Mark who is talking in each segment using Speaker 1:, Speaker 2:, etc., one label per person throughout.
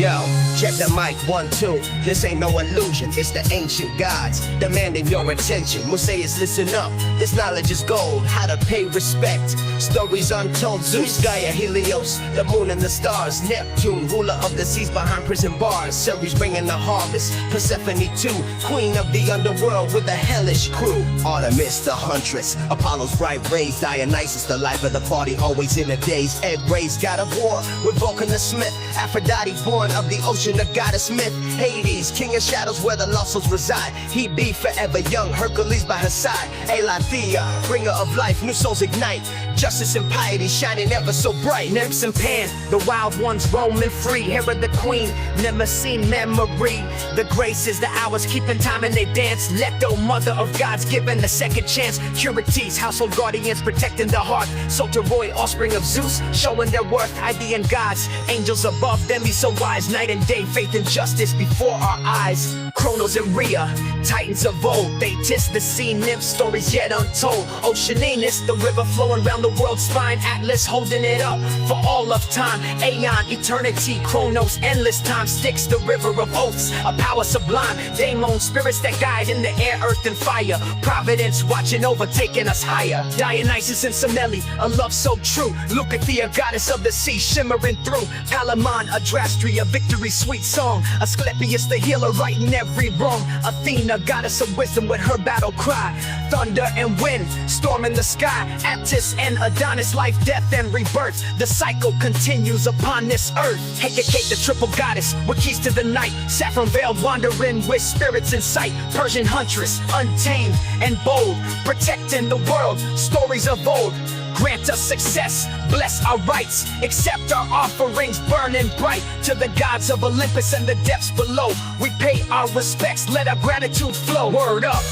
Speaker 1: Yo, check the mic, 1, 2. This ain't no illusion, it's the ancient gods demanding your attention. Musaeus, listen up, this knowledge is gold. How to pay respect, stories untold. Zeus, Gaia, Helios, the moon and the stars. Neptune, ruler of the seas behind prison bars. Ceres bringing the harvest. Persephone too, queen of the underworld with a hellish crew. Artemis, the huntress, Apollo's bright rays. Dionysus, the life of the party, always in a daze. Ed Ray's god of war with Vulcan the smith. Aphrodite, born of the ocean, the goddess myth. Hades, king of shadows where the lost souls reside. He be forever young, Hercules by her side. Elathea, bringer of life, new souls ignite. Justice and piety shining ever so bright.
Speaker 2: Nymphs and Pan, the wild ones roaming free. Herod the queen, never seen memory. The graces, the hours keeping time and they dance. Leto, mother of gods, given a second chance. Curities, household guardians protecting the heart. Soteroi, offspring of Zeus, showing their worth. Idean gods, angels above them, be so wise. Night and day, faith and justice before our eyes. Kronos and Rhea, titans of old. They tis the sea nymph, stories yet untold. Oceanus, the river flowing round the world's spine. Atlas holding it up for all of time. Aeon, eternity, Chronos, endless time. Styx, the river of oaths, a power sublime. Daemon, spirits that guide in the air, earth and fire. Providence watching over, taking us higher. Dionysus and Semele, a love so true. Leucothea, goddess of the sea, shimmering through. Palamon, a Adrastria, victory, sweet song. Asclepius, the healer, righting every wrong. Athena, goddess of wisdom with her battle cry. Thunder and wind, storm in the sky. Aptis and Adonis, life, death, and rebirth. The cycle continues upon this earth. Hecate, the triple goddess, with keys to the night. Saffron veiled, wandering with spirits in sight. Persian huntress, untamed and bold, protecting the world, stories of old. Grant us success, bless our rights, accept our offerings burning bright. To the gods of Olympus and the depths below, we pay our respects, let our gratitude flow. Word up.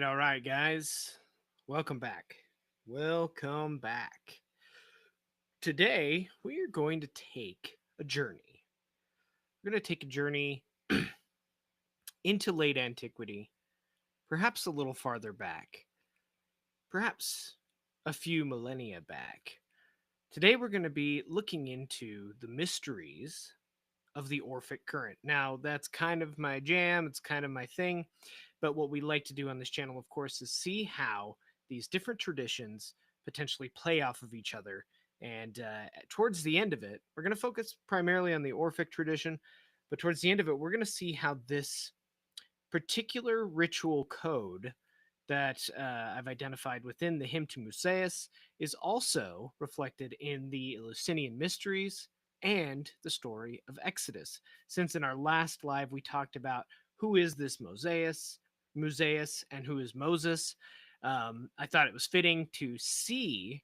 Speaker 3: All right, guys. Welcome back. Welcome back. Today, we are going to take a journey. We're going to take a journey into late antiquity, perhaps a little farther back, perhaps a few millennia back. Today, we're going to be looking into the mysteries of the Orphic current. Now, that's kind of my jam. It's kind of my thing. But what we like to do on this channel, of course, is see how these different traditions potentially play off of each other. And towards the end of it, we're going to focus primarily on the Orphic tradition. But towards the end of it, we're going to see how this particular ritual code that I've identified within the hymn to Musaeus is also reflected in the Eleusinian Mysteries and the story of Exodus. Since in our last live, we talked about who is this Musaeus, and who is Moses. I thought it was fitting to see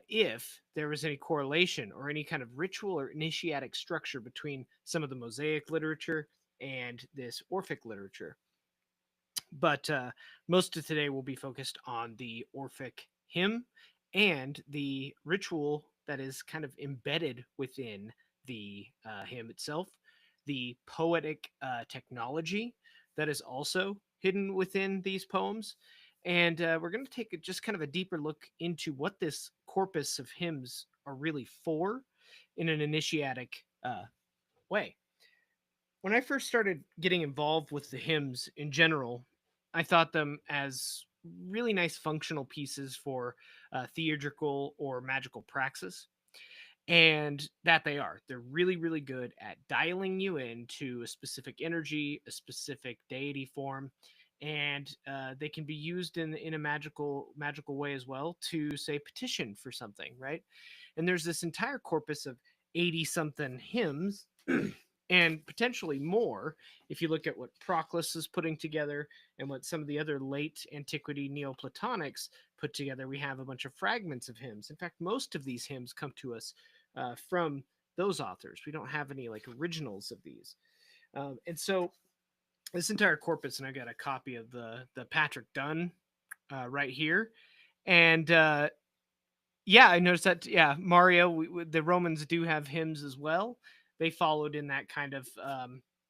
Speaker 3: if there was any correlation or any kind of ritual or initiatic structure between some of the Mosaic literature and this Orphic literature. But most of today will be focused on the Orphic hymn and the ritual that is kind of embedded within the hymn itself, the poetic technology that is also hidden within these poems. And we're going to take just kind of a deeper look into what this corpus of hymns are really for in an initiatic way. When I first started getting involved with the hymns in general, I thought them as really nice functional pieces for theatrical or magical praxis. And that they are. They're really, really good at dialing you into a specific energy, a specific deity form, and they can be used in a magical way as well to, say, petition for something, right? And there's this entire corpus of 80-something hymns and potentially more if you look at what Proclus is putting together and what some of the other late antiquity Neoplatonics put together. We have a bunch of fragments of hymns. In fact, most of these hymns come to us from those authors. We don't have any like originals of these. And so this entire corpus, and I got a copy of the Patrick Dunn right here. And Yeah, I noticed that. Yeah, Mario. The Romans do have hymns as well. They followed in that kind of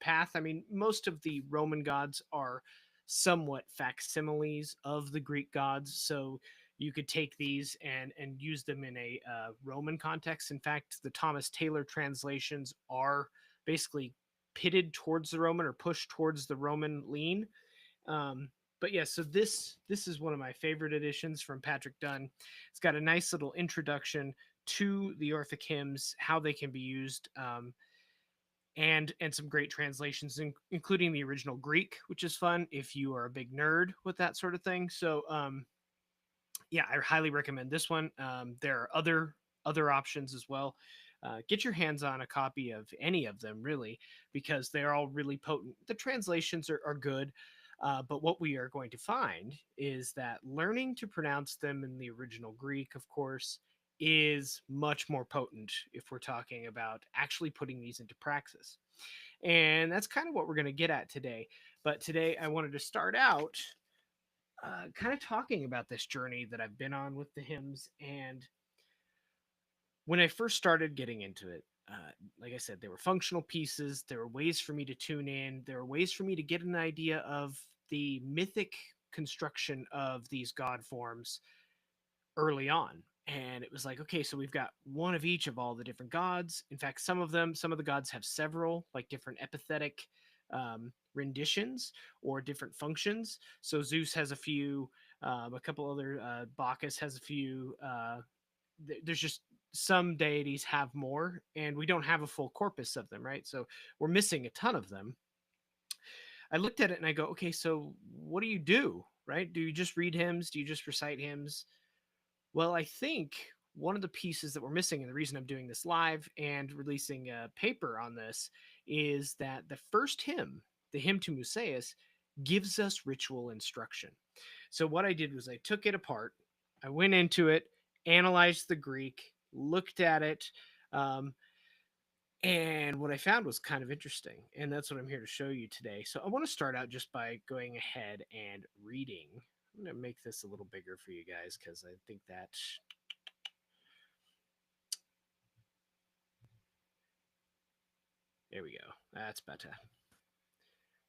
Speaker 3: path. I mean, most of the Roman gods are somewhat facsimiles of the Greek gods, so you could take these and use them in a Roman context. In fact, the Thomas Taylor translations are basically pitted towards the Roman or pushed towards the Roman lean. Um, but yeah, so this is one of my favorite editions from Patrick Dunn. It's got a nice little introduction to the Orphic hymns, how they can be used, and some great translations, including the original Greek, which is fun if you are a big nerd with that sort of thing. So yeah, I highly recommend this one. There are other options as well. Get your hands on a copy of any of them, really, because they're all really potent. The translations are good, but what we are going to find is that learning to pronounce them in the original Greek, of course, is much more potent if we're talking about actually putting these into praxis. And that's kind of what we're going to get at today. But today I wanted to start out kind of talking about this journey that I've been on with the hymns. And when I first started getting into it, like I said, there were functional pieces, there were ways for me to tune in, there were ways for me to get an idea of the mythic construction of these god forms early on. And it was like, okay, so we've got one of each of all the different gods. In fact, some of the gods have several, like different epithetic renditions or different functions. So Zeus has a few, a couple other, Bacchus has a few. There's just some deities have more, and we don't have a full corpus of them, right? So we're missing a ton of them. I looked at it and I go, okay, so what do you do, right? Do you just read hymns? Do you just recite hymns? Well, I think one of the pieces that we're missing, and the reason I'm doing this live and releasing a paper on this, is that the first hymn, the hymn to Musaeus, gives us ritual instruction. So what I did was I took it apart, I went into it, analyzed the Greek, looked at it, um, and what I found was kind of interesting. And that's what I'm here to show you today. So I want to start out just by going ahead and reading. I'm going to make this a little bigger for you guys because I think that. There we go. That's better.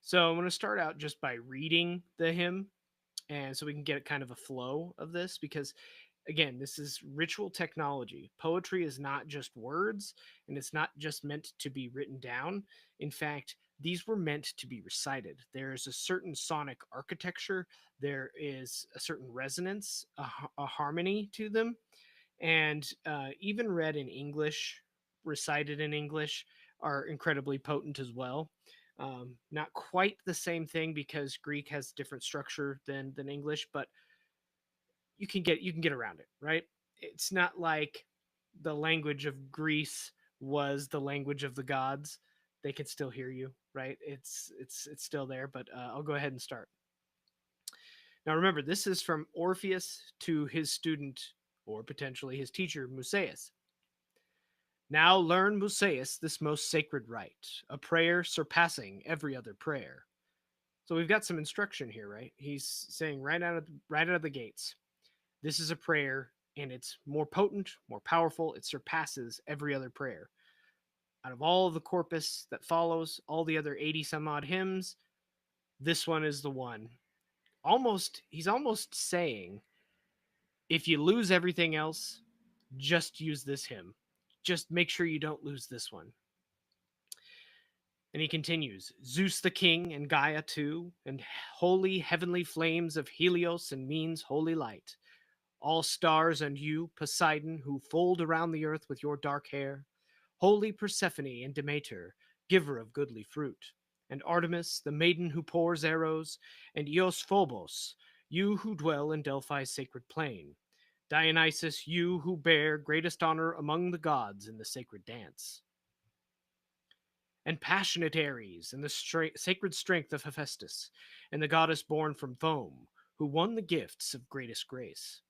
Speaker 3: So I'm going to start out just by reading the hymn, and so we can get kind of a flow of this, because again, this is ritual technology. Poetry is not just words, and it's not just meant to be written down. In fact, these were meant to be recited. There is a certain sonic architecture, there is a certain resonance, a harmony to them, and even read in English, recited in English, are incredibly potent as well. Not quite the same thing because Greek has different structure than English, but you can get around it, right? It's not like the language of Greece was the language of the gods. They can still hear you, right? It's still there, but I'll go ahead and start. Now remember, this is from Orpheus to his student, or potentially his teacher, Musaeus. Now learn, Musaeus, this most sacred rite, a prayer surpassing every other prayer. So we've got some instruction here, right? He's saying right out of the gates, this is a prayer, and it's more potent, more powerful. It surpasses every other prayer. Out of all of the corpus that follows, all the other 80 some odd hymns, this one is the one. He's almost saying, if you lose everything else, just use this hymn. Just make sure you don't lose this one. And he continues, Zeus the king and Gaia too, and holy heavenly flames of Helios and means holy light. All stars and you, Poseidon, who fold around the earth with your dark hair. Holy Persephone and Demeter, giver of goodly fruit. And Artemis, the maiden who pours arrows. And Eos Phobos, you who dwell in Delphi's sacred plain. Dionysus, you who bear greatest honor among the gods in the sacred dance. And passionate Ares, and the sacred strength of Hephaestus, and the goddess born from foam, who won the gifts of greatest grace.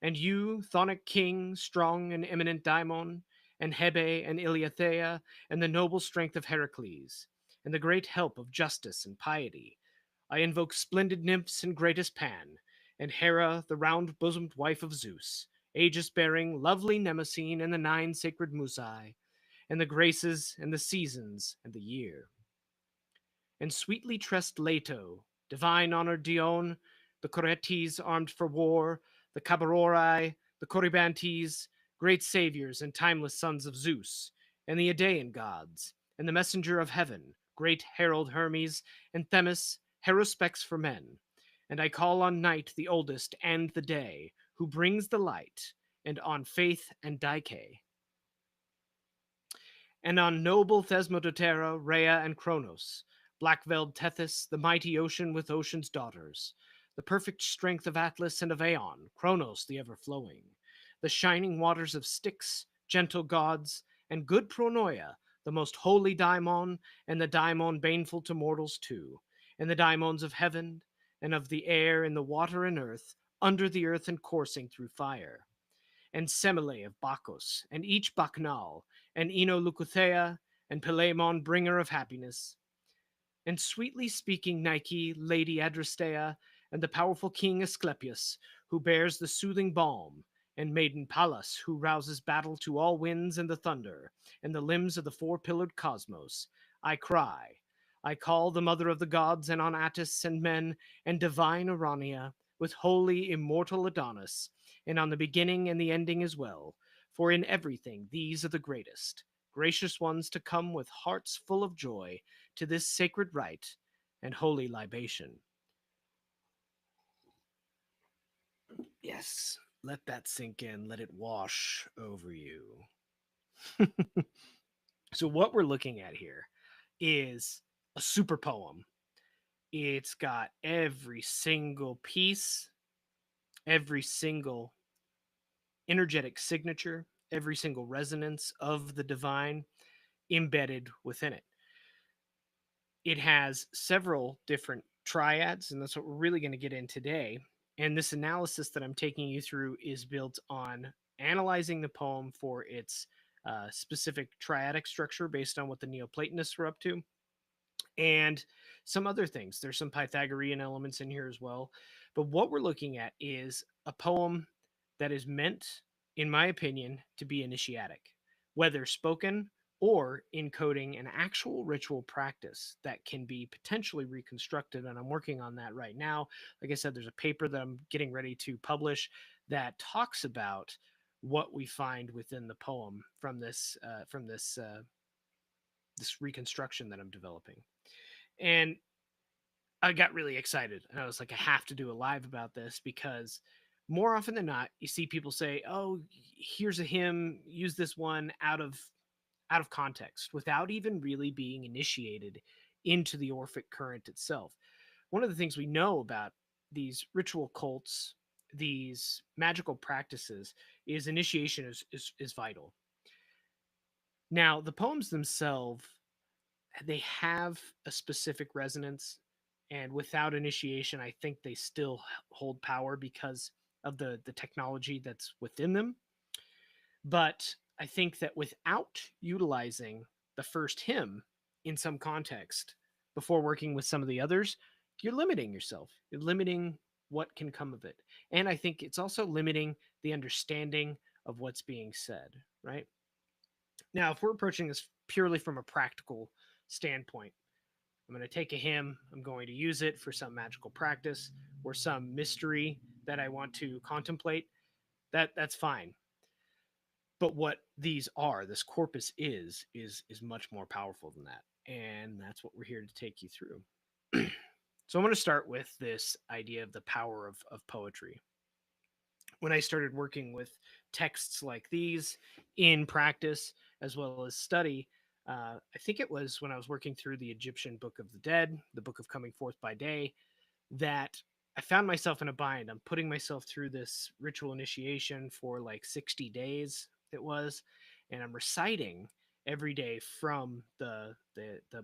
Speaker 3: And you, Chthonic king, strong and eminent Daimon, and Hebe and Iliathea, and the noble strength of Heracles, and the great help of justice and piety, I invoke splendid nymphs and greatest Pan, and Hera, the round-bosomed wife of Zeus, aegis-bearing, lovely Mnemosyne, and the 9 sacred Musae, and the graces, and the seasons, and the year. And sweetly tressed Leto, divine honored Dione, the Coretes armed for war, the Cabarorai, the Corybantes, great saviors and timeless sons of Zeus, and the Idaean gods, and the messenger of heaven, great herald Hermes, and Themis, haruspex for men. And I call on night the oldest and the day, who brings the light, and on faith and Dike, and on noble Thesmodotera, Rhea, and Kronos, black-veiled Tethys, the mighty ocean with ocean's daughters, the perfect strength of Atlas and of Aeon, Kronos the ever-flowing, the shining waters of Styx, gentle gods, and good Pronoia, the most holy daimon, and the daimon baneful to mortals too, and the daimons of heaven, and of the air, and the water and earth, under the earth and coursing through fire, and Semele of Bacchus, and each Bacchanal, and Ino Leucothea, and Pelaemon, bringer of happiness, and sweetly speaking Nike, Lady Adrastea, and the powerful king Asclepius, who bears the soothing balm, and maiden Pallas, who rouses battle to all winds and the thunder, and the limbs of the four-pillared cosmos. I cry, I call the mother of the gods, and on Attis and men, and divine Urania, with holy immortal Adonis, and on the beginning and the ending as well, for in everything these are the greatest, gracious ones to come with hearts full of joy to this sacred rite and holy libation. Yes, let that sink in, let it wash over you. So, what we're looking at here is a super poem. It's got every single piece, every single energetic signature, every single resonance of the divine embedded within it. It has several different triads, and that's what we're really going to get in today. And this analysis that I'm taking you through is built on analyzing the poem for its specific triadic structure based on what the Neoplatonists were up to, and some other things. There's some Pythagorean elements in here as well. But what we're looking at is a poem that is meant, in my opinion, to be initiatic, whether spoken or encoding an actual ritual practice that can be potentially reconstructed. And I'm working on that right now. Like I said, there's a paper that I'm getting ready to publish that talks about what we find within the poem from this reconstruction that I'm developing. And I got really excited, and I was like, I have to do a live about this, because more often than not, you see people say, "Oh, here's a hymn, use this one," out of context, without even really being initiated into the Orphic current itself. One of the things we know about these ritual cults, these magical practices, is initiation is vital. Now, the poems themselves, they have a specific resonance, and without initiation I think they still hold power because of the technology that's within them. But I think that without utilizing the first hymn in some context before working with some of the others, you're limiting yourself. You're limiting what can come of it. And I think it's also limiting the understanding of what's being said, right? Now, if we're approaching this purely from a practical standpoint, I'm going to take a hymn, I'm going to use it for some magical practice or some mystery that I want to contemplate. That's fine. But what these are, this corpus is much more powerful than that. And that's what we're here to take you through. So I'm going to start with this idea of the power of poetry. When I started working with texts like these in practice as well as study, I think it was when I was working through the Egyptian Book of the Dead, the Book of Coming Forth by Day, that I found myself in a bind. I'm putting myself through this ritual initiation for like 60 days, it was, and I'm reciting every day from the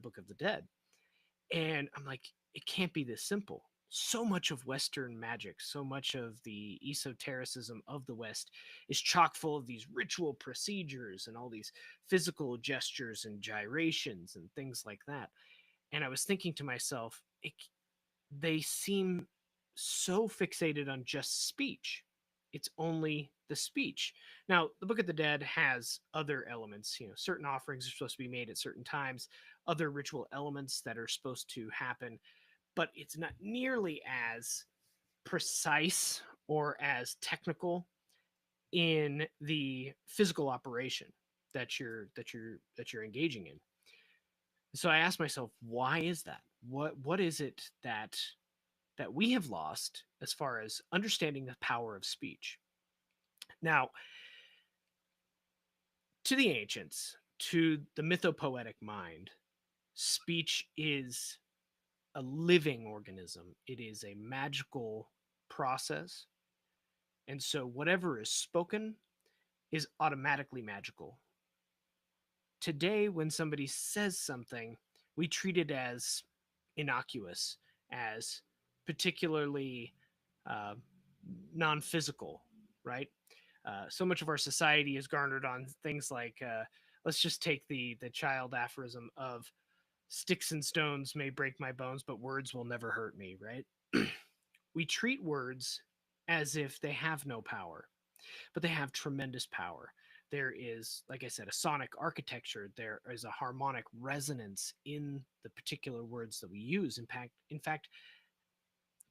Speaker 3: Book of the Dead. And I'm like, it can't be this simple. So much of Western magic, so much of the esotericism of the West is chock full of these ritual procedures and all these physical gestures and gyrations and things like that. And I was thinking to myself, they seem so fixated on just speech. It's only the speech. Now, the Book of the Dead has other elements. Certain offerings are supposed to be made at certain times, other ritual elements that are supposed to happen, but it's not nearly as precise or as technical in the physical operation that you're engaging in. So I asked myself, why is that? What is it that we have lost as far as understanding the power of speech? Now, to the ancients, to the mythopoetic mind, speech is a living organism. It is a magical process. And so whatever is spoken is automatically magical. Today, when somebody says something, we treat it as innocuous, as particularly uh, non physical, right? So much of our society is garnered on things like, let's just take the child aphorism of sticks and stones may break my bones, but words will never hurt me, right? We treat words as if they have no power, but they have tremendous power. There is, like I said, a sonic architecture. There is a harmonic resonance in the particular words that we use. In fact,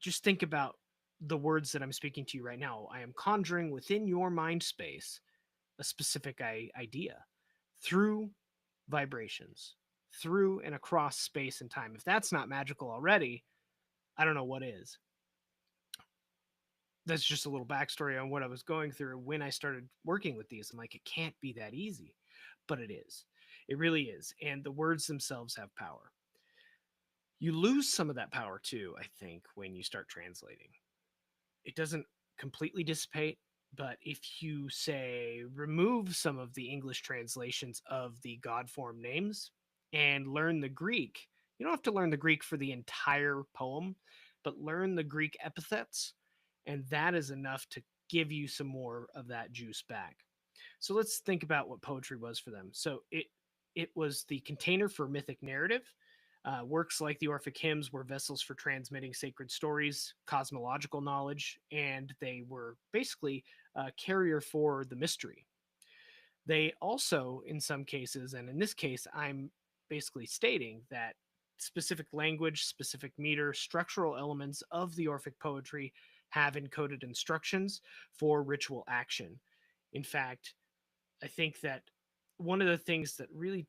Speaker 3: just think about the words that I'm speaking to you right now. I am conjuring within your mind space a specific idea through vibrations, through and across space and time. If that's not magical already, I don't know what is. That's just a little backstory on what I was going through when I started working with these. I'm like, it can't be that easy, but it is. It really is. And the words themselves have power. You lose some of that power too, I think, when you start translating. It doesn't completely dissipate, but if you say remove some of the English translations of the God form names and learn the Greek, you don't have to learn the Greek for the entire poem, but learn the Greek epithets, and that is enough to give you some more of that juice back. So let's think about what poetry was for them. So it was the container for mythic narrative. Works like the Orphic Hymns were vessels for transmitting sacred stories, cosmological knowledge, and they were basically a carrier for the mystery. They also, in some cases, and in this case, I'm basically stating that specific language, specific meter, structural elements of the Orphic poetry have encoded instructions for ritual action. In fact, I think that one of the things that really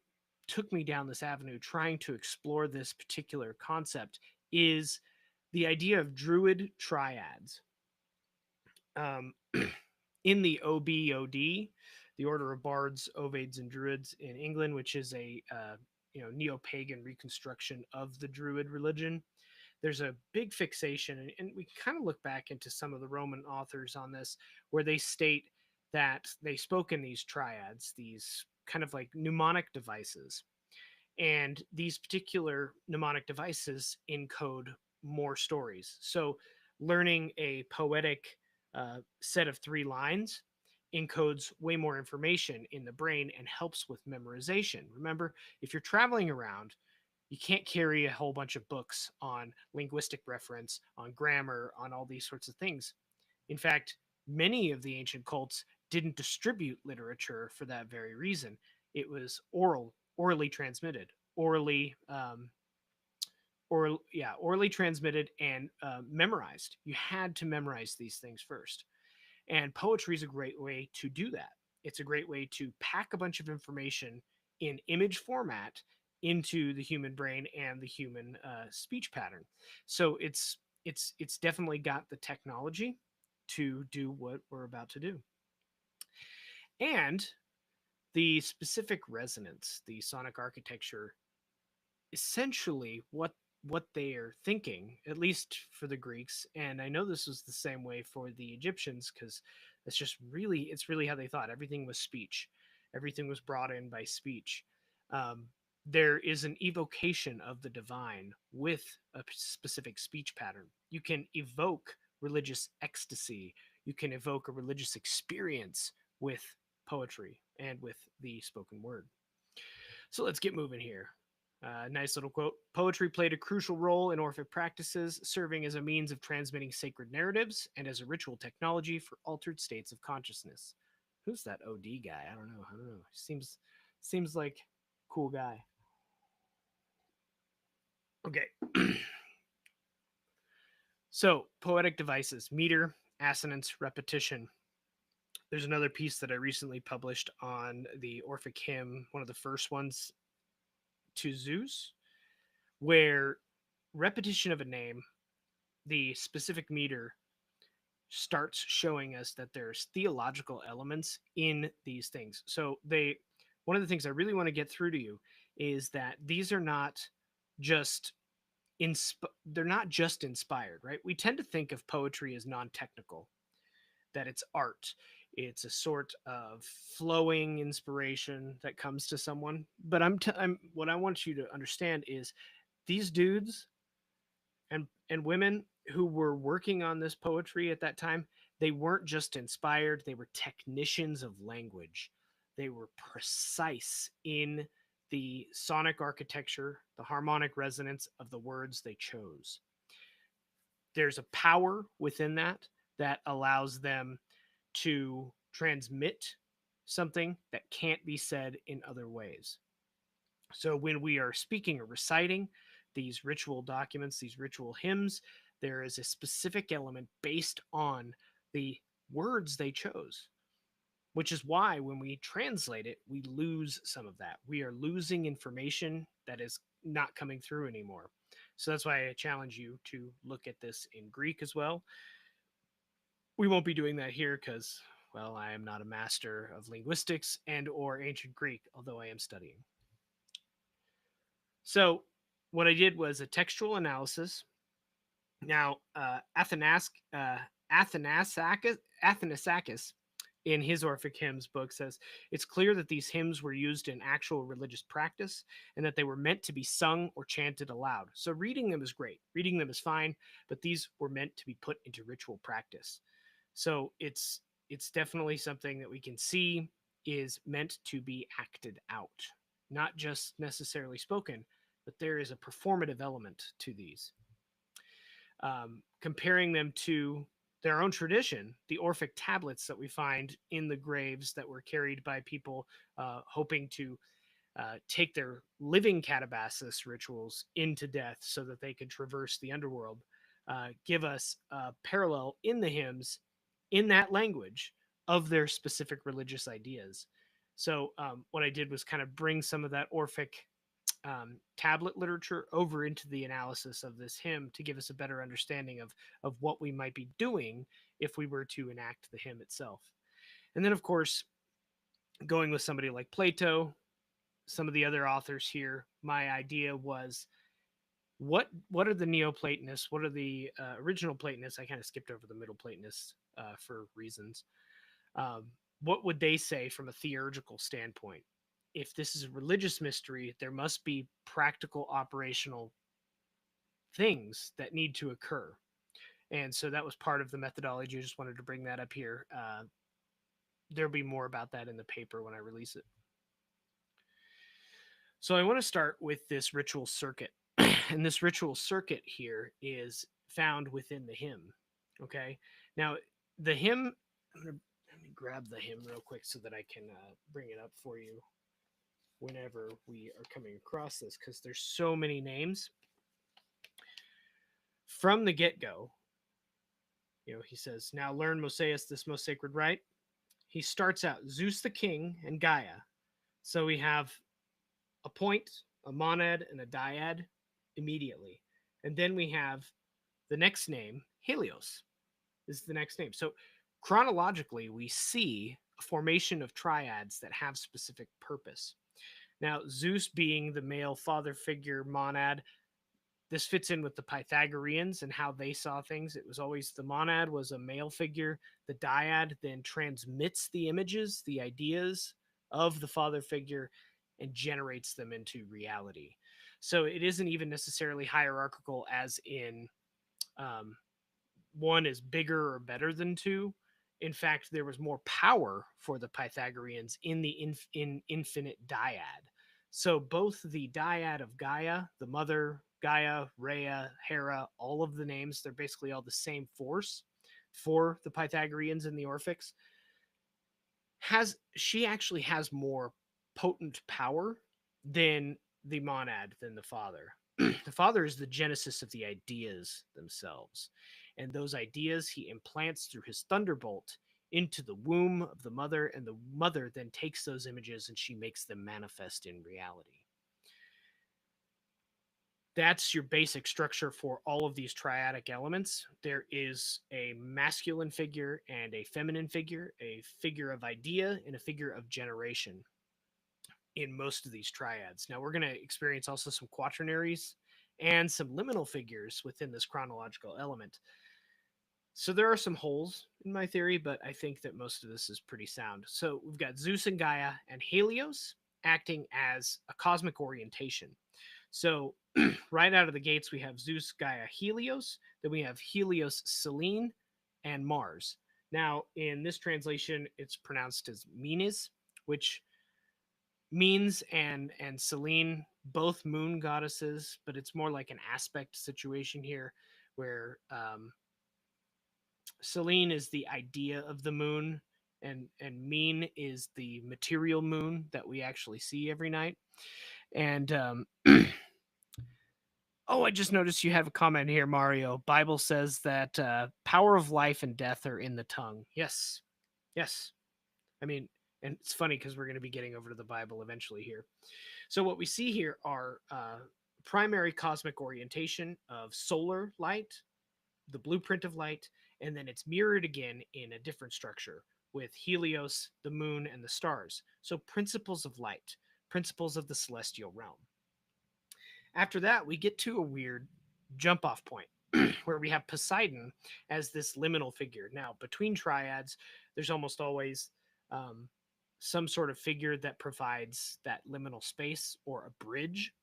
Speaker 3: took me down this avenue trying to explore this particular concept is the idea of druid triads. Um, in the OBOD, the Order of Bards, Ovids, and Druids in England, which is a neo-pagan reconstruction of the Druid religion, there's a big fixation, and we kind of look back into some of the Roman authors on this, where they state that they spoke in these triads, these kind of like mnemonic devices. And these particular mnemonic devices encode more stories. So learning a poetic set of 3 lines encodes way more information in the brain and helps with memorization. Remember, if you're traveling around, you can't carry a whole bunch of books on linguistic reference, on grammar, on all these sorts of things. In fact, many of the ancient cults didn't distribute literature for that very reason. It was orally transmitted, orally transmitted and memorized. You had to memorize these things first. And poetry is a great way to do that. It's a great way to pack a bunch of information in image format into the human brain and the human speech pattern. So it's definitely got the technology to do what we're about to do. And the specific resonance, the sonic architecture, essentially what they are thinking, at least for the Greeks, and I know this was the same way for the Egyptians, because it's really how they thought. Everything was speech. Everything was brought in by speech. There is an evocation of the divine with a specific speech pattern. You can evoke religious ecstasy. You can evoke a religious experience with poetry and with the spoken word. So let's get moving here. Nice little quote. Poetry played a crucial role in Orphic practices, serving as a means of transmitting sacred narratives and as a ritual technology for altered states of consciousness. Who's that OD guy? I don't know. Seems like cool guy. Okay. So, poetic devices, meter, assonance, repetition. There's another piece that I recently published on the Orphic Hymn, one of the first ones to Zeus, where repetition of a name, the specific meter, starts showing us that there's theological elements in these things. So one of the things I really want to get through to you is that these are not just they're not just inspired, right? We tend to think of poetry as non-technical, that it's art. It's a sort of flowing inspiration that comes to someone. But what I want you to understand is these dudes and women who were working on this poetry at that time, they weren't just inspired, they were technicians of language. They were precise in the sonic architecture, the harmonic resonance of the words they chose. There's a power within that allows them to transmit something that can't be said in other ways. So when we are speaking or reciting these ritual documents, these ritual hymns, there is a specific element based on the words they chose, which is why when we translate it, we lose some of that. We are losing information that is not coming through anymore. So that's why I challenge you to look at this in Greek as well. We won't be doing that here because, well, I am not a master of linguistics and or ancient Greek, although I am studying. So what I did was a textual analysis. Now, Athanasakis in his Orphic Hymns book says, it's clear that these hymns were used in actual religious practice and that they were meant to be sung or chanted aloud. So reading them is great. Reading them is fine, but these were meant to be put into ritual practice. So it's definitely something that we can see is meant to be acted out, not just necessarily spoken, but there is a performative element to these. Comparing them to their own tradition, the Orphic tablets that we find in the graves that were carried by people hoping to take their living catabasis rituals into death so that they could traverse the underworld, give us a parallel in the hymns in that language of their specific religious ideas. So what I did was kind of bring some of that Orphic tablet literature over into the analysis of this hymn to give us a better understanding of what we might be doing if we were to enact the hymn itself. And then, of course, going with somebody like Plato, some of the other authors here, my idea was what are the Neoplatonists? What are the original Platonists? I kind of skipped over the Middle Platonists for reasons. What would they say from a theurgical standpoint? If this is a religious mystery, there must be practical operational things that need to occur. And so that was part of the methodology. I just wanted to bring that up here. There'll be more about that in the paper when I release it. So I want to start with this ritual circuit. And this ritual circuit here is found within the hymn. Okay. Now, the hymn, let me grab the hymn real quick so that I can bring it up for you whenever we are coming across this, because there's so many names. From the get-go, he says, now learn, Musaeus, this most sacred rite. He starts out Zeus the king and Gaia. So we have a point, a monad, and a dyad immediately. And then we have the next name, Helios is the next name. So chronologically, we see a formation of triads that have specific purpose. Now, Zeus being the male father figure monad, this fits in with the Pythagoreans and how they saw things. It was always the monad was a male figure. The dyad then transmits the images, the ideas of the father figure, and generates them into reality. So it isn't even necessarily hierarchical as in one is bigger or better than two. In fact, there was more power for the Pythagoreans in the infinite dyad. So both the dyad of Gaia, the mother, Gaia, Rhea, Hera, all of the names, they're basically all the same force for the Pythagoreans and the Orphics. She actually has more potent power than the monad, than the father. The father is the genesis of the ideas themselves. And those ideas he implants through his thunderbolt into the womb of the mother, and the mother then takes those images and she makes them manifest in reality. That's your basic structure for all of these triadic elements. There is a masculine figure and a feminine figure, a figure of idea, and a figure of generation in most of these triads. Now, we're going to experience also some quaternaries and some liminal figures within this chronological element. So there are some holes in my theory, but I think that most of this is pretty sound. So we've got Zeus and Gaia and Helios acting as a cosmic orientation. So right out of the gates, we have Zeus, Gaia, Helios. Then we have Helios, Selene, and Mars. Now, in this translation, it's pronounced as Menes, which means and Selene, both moon goddesses, but it's more like an aspect situation here, where Selene is the idea of the moon, and Mean is the material moon that we actually see every night. And oh, I just noticed you have a comment here, Mario. Bible says that power of life and death are in the tongue. Yes. Yes. I mean, and it's funny because we're going to be getting over to the Bible eventually here. So what we see here are primary cosmic orientation of solar light, the blueprint of light, and then it's mirrored again in a different structure with Helios, the moon, and the stars. So principles of light, principles of the celestial realm. After that, we get to a weird jump off point where we have Poseidon as this liminal figure. Now, between triads, there's almost always some sort of figure that provides that liminal space or a bridge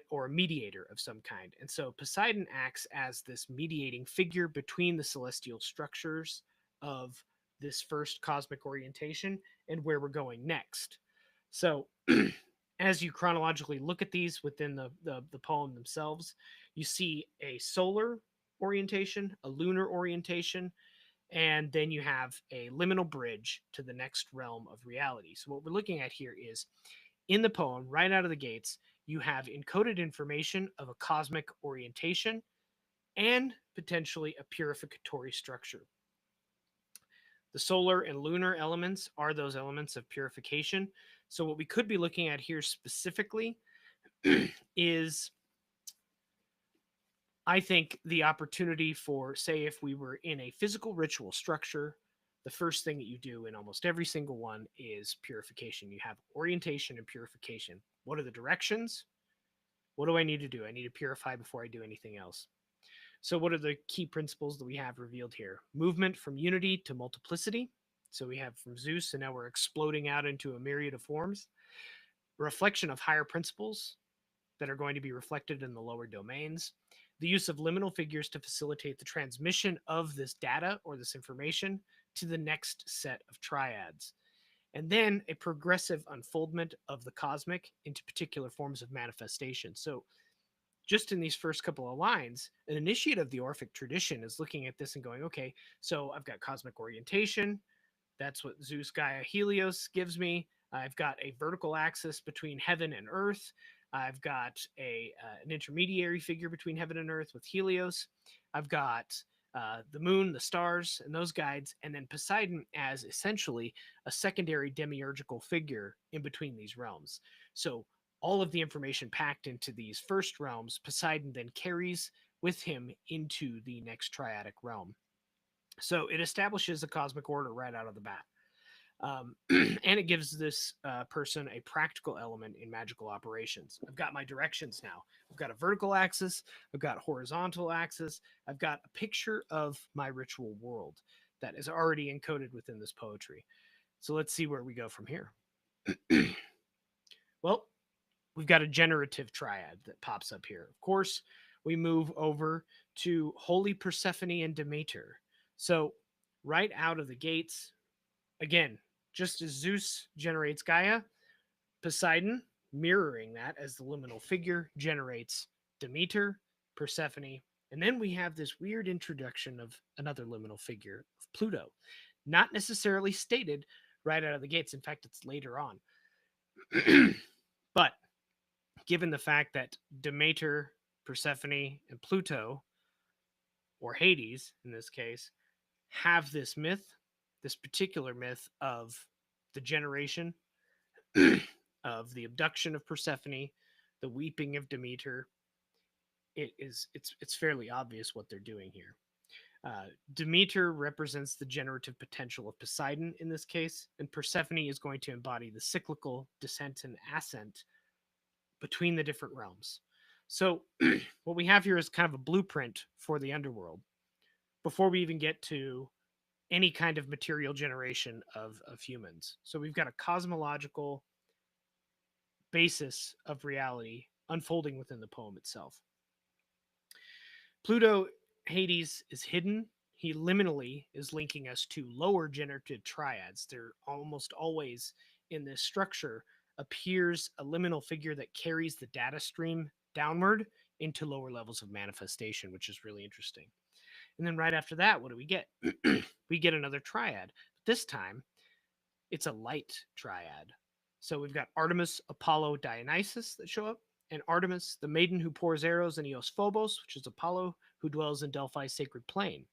Speaker 3: or a mediator of some kind. And so Poseidon acts as this mediating figure between the celestial structures of this first cosmic orientation and where we're going next. So as you chronologically look at these within the poem themselves, you see a solar orientation, a lunar orientation, and then you have a liminal bridge to the next realm of reality. So what we're looking at here is, in the poem, right out of the gates, you have encoded information of a cosmic orientation and potentially a purificatory structure. The solar and lunar elements are those elements of purification. So what we could be looking at here specifically is, I think, the opportunity for, say, if we were in a physical ritual structure, the first thing that you do in almost every single one is purification. You have orientation and purification. What are the directions? What do I need to do? I need to purify before I do anything else. So what are the key principles that we have revealed here? Movement from unity to multiplicity. So we have from Zeus, and now we're exploding out into a myriad of forms. Reflection of higher principles that are going to be reflected in the lower domains. The use of liminal figures to facilitate the transmission of this data or this information to the next set of triads. And then a progressive unfoldment of the cosmic into particular forms of manifestation. So just in these first couple of lines, an initiate of the Orphic tradition is looking at this and going, okay, so I've got cosmic orientation. That's what Zeus, Gaia, Helios gives me. I've got a vertical axis between heaven and earth. I've got an intermediary figure between heaven and earth with Helios. I've got the moon, the stars, and those guides, and then Poseidon as essentially a secondary demiurgical figure in between these realms. So all of the information packed into these first realms, Poseidon then carries with him into the next triadic realm. So it establishes a cosmic order right out of the bat. And it gives this person a practical element in magical operations. I've got my directions now. I've got a vertical axis. I've got a horizontal axis. I've got a picture of my ritual world that is already encoded within this poetry. So let's see where we go from here. Well, we've got a generative triad that pops up here. Of course, we move over to Holy Persephone and Demeter. So right out of the gates, again, just as Zeus generates Gaia, Poseidon mirroring that as the liminal figure generates Demeter, Persephone, and then we have this weird introduction of another liminal figure of Pluto. Not necessarily stated right out of the gates. In fact, it's later on. But given the fact that Demeter, Persephone, and Pluto, or Hades in this case, have this myth, this particular myth of the generation, of the abduction of Persephone, the weeping of Demeter, it's fairly obvious what they're doing here. Demeter represents the generative potential of Poseidon in this case, and Persephone is going to embody the cyclical descent and ascent between the different realms. So, what we have here is kind of a blueprint for the underworld before we even get to any kind of material generation of humans. So, we've got a cosmological basis of reality unfolding within the poem itself. Pluto, Hades, is hidden. He liminally is linking us to lower generative triads. They're almost always in this structure appears a liminal figure that carries the data stream downward into lower levels of manifestation, which is really interesting. And then right after that, what do we get? We get another triad. This time, it's a light triad. So we've got Artemis, Apollo, Dionysus that show up, and Artemis, the maiden who pours arrows, and Eos Phobos, which is Apollo, who dwells in Delphi's sacred plain.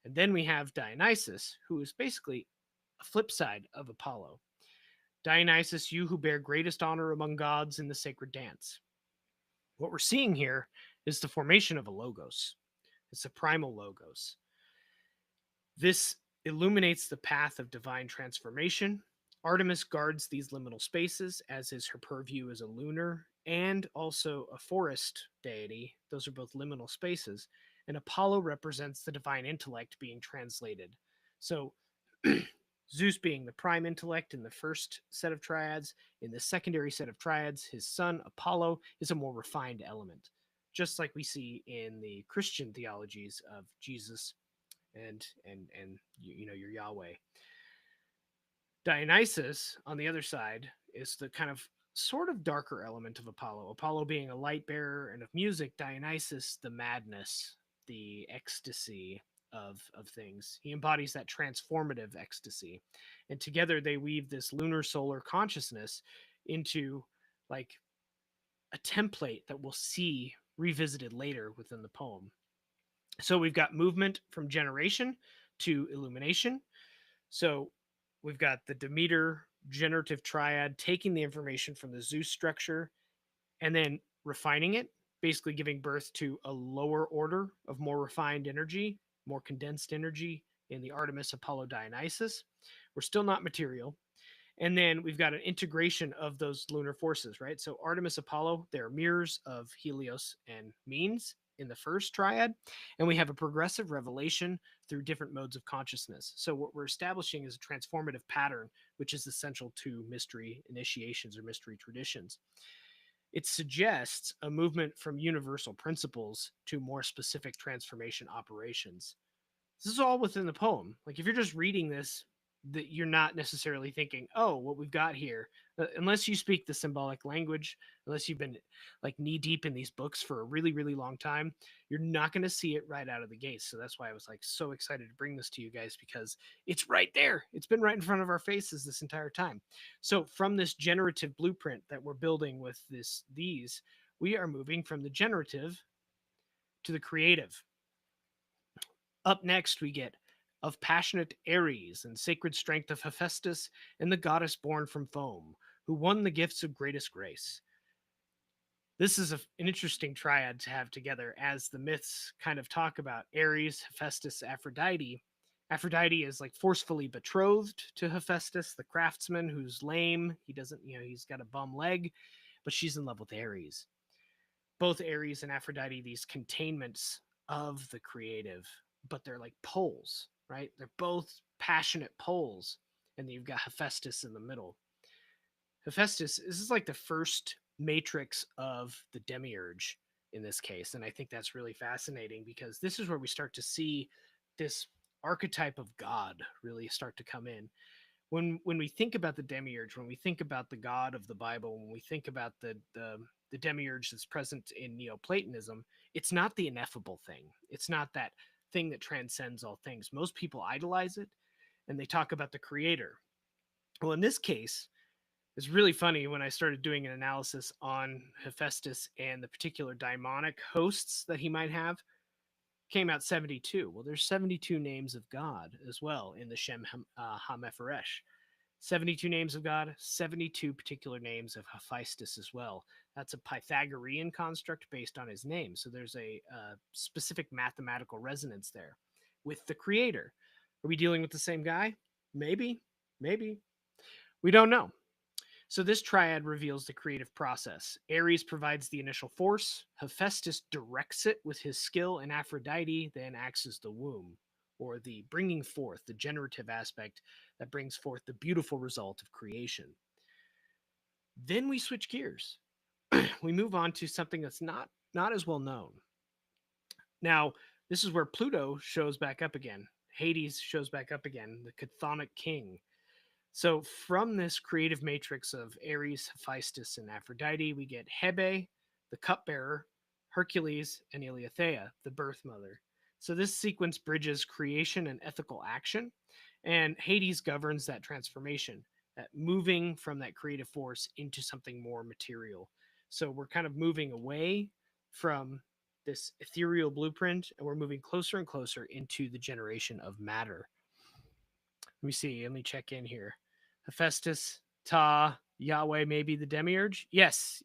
Speaker 3: And then we have Dionysus, who is basically a flip side of Apollo. Dionysus, you who bear greatest honor among gods in the sacred dance. What we're seeing here is the formation of a logos. It's a primal logos. This illuminates the path of divine transformation. Artemis guards these liminal spaces, as is her purview as a lunar and also a forest deity. Those are both liminal spaces. And Apollo represents the divine intellect being translated. So Zeus being the prime intellect in the first set of triads. In the secondary set of triads, his son Apollo is a more refined element, just like we see in the Christian theologies of Jesus and your Yahweh. Dionysus, on the other side, is the kind of sort of darker element of Apollo. Apollo being a light bearer and of music, Dionysus the madness, the ecstasy of things. He embodies that transformative ecstasy. And together they weave this lunar solar consciousness into like a template that we'll see revisited later within the poem. So we've got movement from generation to illumination. So we've got the Demeter generative triad taking the information from the Zeus structure and then refining it, basically giving birth to a lower order of more refined energy, more condensed energy in the Artemis, Apollo, Dionysus. We're still not material. And then we've got an integration of those lunar forces, right? So Artemis, Apollo, they're mirrors of Helios and Menes in the first triad. And we have a progressive revelation through different modes of consciousness. So what we're establishing is a transformative pattern, which is essential to mystery initiations or mystery traditions. It suggests a movement from universal principles to more specific transformation operations. This is all within the poem. Like if you're just reading this, that you're not necessarily thinking, oh, what we've got here, unless you speak the symbolic language, unless you've been like knee deep in these books for a really, really long time, you're not going to see it right out of the gates. So that's why I was like so excited to bring this to you guys, because it's right there. It's been right in front of our faces this entire time. So from this generative blueprint that we're building with these, we are moving from the generative to the creative. Up next, we get of passionate Ares and sacred strength of Hephaestus and the goddess born from foam, who won the gifts of greatest grace. This is an interesting triad to have together, as the myths kind of talk about Ares, Hephaestus, Aphrodite. Aphrodite is like forcefully betrothed to Hephaestus, the craftsman who's lame. He doesn't, he's got a bum leg, but she's in love with Ares. Both Ares and Aphrodite, these containments of the creative, but they're like poles, right? They're both passionate poles. And then you've got Hephaestus in the middle. Hephaestus, this is like the first matrix of the demiurge in this case. And I think that's really fascinating, because this is where we start to see this archetype of God really start to come in. when we think about the demiurge, when we think about the God of the Bible, when we think about the demiurge that's present in Neoplatonism, it's not the ineffable thing. It's not that thing that transcends all things. Most people idolize it and they talk about the creator. Well, in this case, it's really funny when I started doing an analysis on Hephaestus and the particular daimonic hosts that he might have, came out 72. Well, there's 72 names of God as well in the Shem HaMepharesh. 72 names of God, 72 particular names of Hephaestus as well. That's a Pythagorean construct based on his name. So there's a specific mathematical resonance there with the creator. Are we dealing with the same guy? Maybe, maybe. We don't know. So this triad reveals the creative process. Ares provides the initial force, Hephaestus directs it with his skill, and Aphrodite then acts as the womb, or the bringing forth, the generative aspect that brings forth the beautiful result of creation. Then we switch gears. We move on to something that's not as well known. Now, this is where Pluto shows back up again. Hades shows back up again, the chthonic king. So from this creative matrix of Ares, Hephaestus, and Aphrodite, we get Hebe, the cupbearer, Hercules, and Eleuthaea, the birth mother. So this sequence bridges creation and ethical action, and Hades governs that transformation, that moving from that creative force into something more material. So we're kind of moving away from this ethereal blueprint, and we're moving closer and closer into the generation of matter. Let me see. Let me check in here. Hephaestus, Ta, Yahweh, maybe the demiurge. Yes,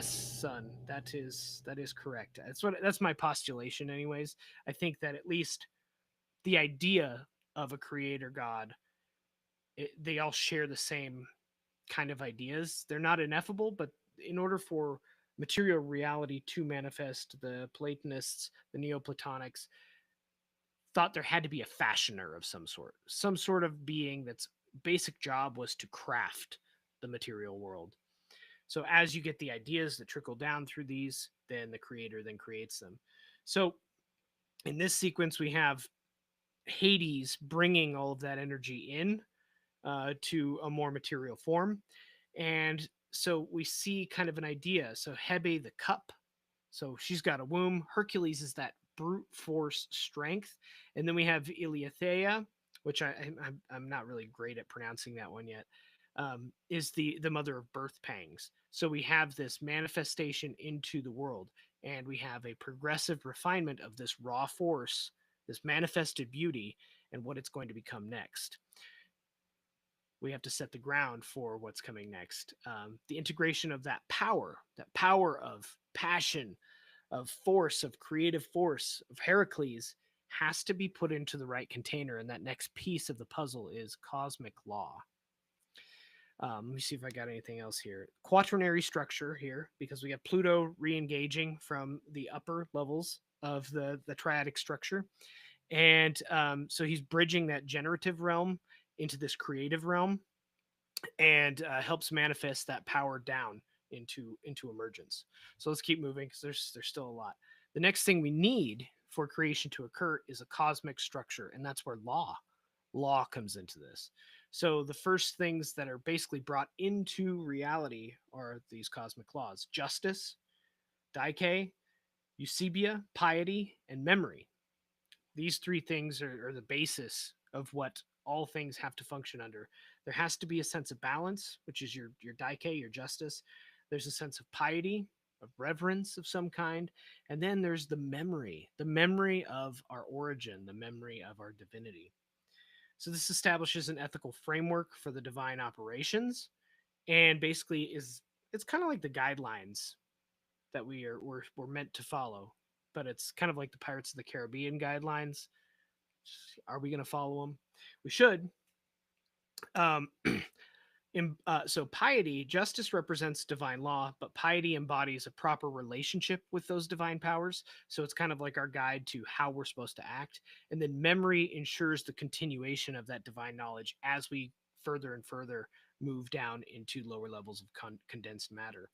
Speaker 3: son. That is correct. That's my postulation, anyways. I think that at least the idea of a creator god, they all share the same kind of ideas. They're not ineffable, but in order for material reality to manifest, the Platonists, the Neoplatonics, thought there had to be a fashioner of some sort of being that's basic job was to craft the material world. So as you get the ideas that trickle down through these, then the creator then creates them. So in this sequence, we have Hades bringing all of that energy in to a more material form. And so we see kind of an idea. So Hebe, the cup, so she's got a womb. Hercules is that brute force strength. And then we have Eleuthaea, which I'm not really great at pronouncing that one yet, is the mother of birth pangs. So we have this manifestation into the world, and we have a progressive refinement of this raw force, this manifested beauty, and what it's going to become next. We have to set the ground for what's coming next. The integration of that power of passion, of force, of creative force, of Heracles, has to be put into the right container. And that next piece of the puzzle is cosmic law. Let me see if I got anything else here. Quaternary structure here, because we have Pluto re-engaging from the upper levels of the triadic structure. And so he's bridging that generative realm into this creative realm, and helps manifest that power down into emergence. So let's keep moving, because there's still a lot. The next thing we need for creation to occur is a cosmic structure, and that's where law comes into this. So the first things that are basically brought into reality are these cosmic laws: justice, Dike, Eusebia, piety, and memory. These three things are the basis of what all things have to function under. There has to be a sense of balance, which is your Dike, your justice. There's a sense of piety, of reverence of some kind. And then there's the memory of our origin, the memory of our divinity. So this establishes an ethical framework for the divine operations, and basically it's kind of like the guidelines that we're meant to follow, but it's kind of like the Pirates of the Caribbean guidelines. Are we going to follow them? We should. So piety, justice represents divine law, but piety embodies a proper relationship with those divine powers. So it's kind of like our guide to how we're supposed to act. And then memory ensures the continuation of that divine knowledge as we further and further move down into lower levels of condensed matter.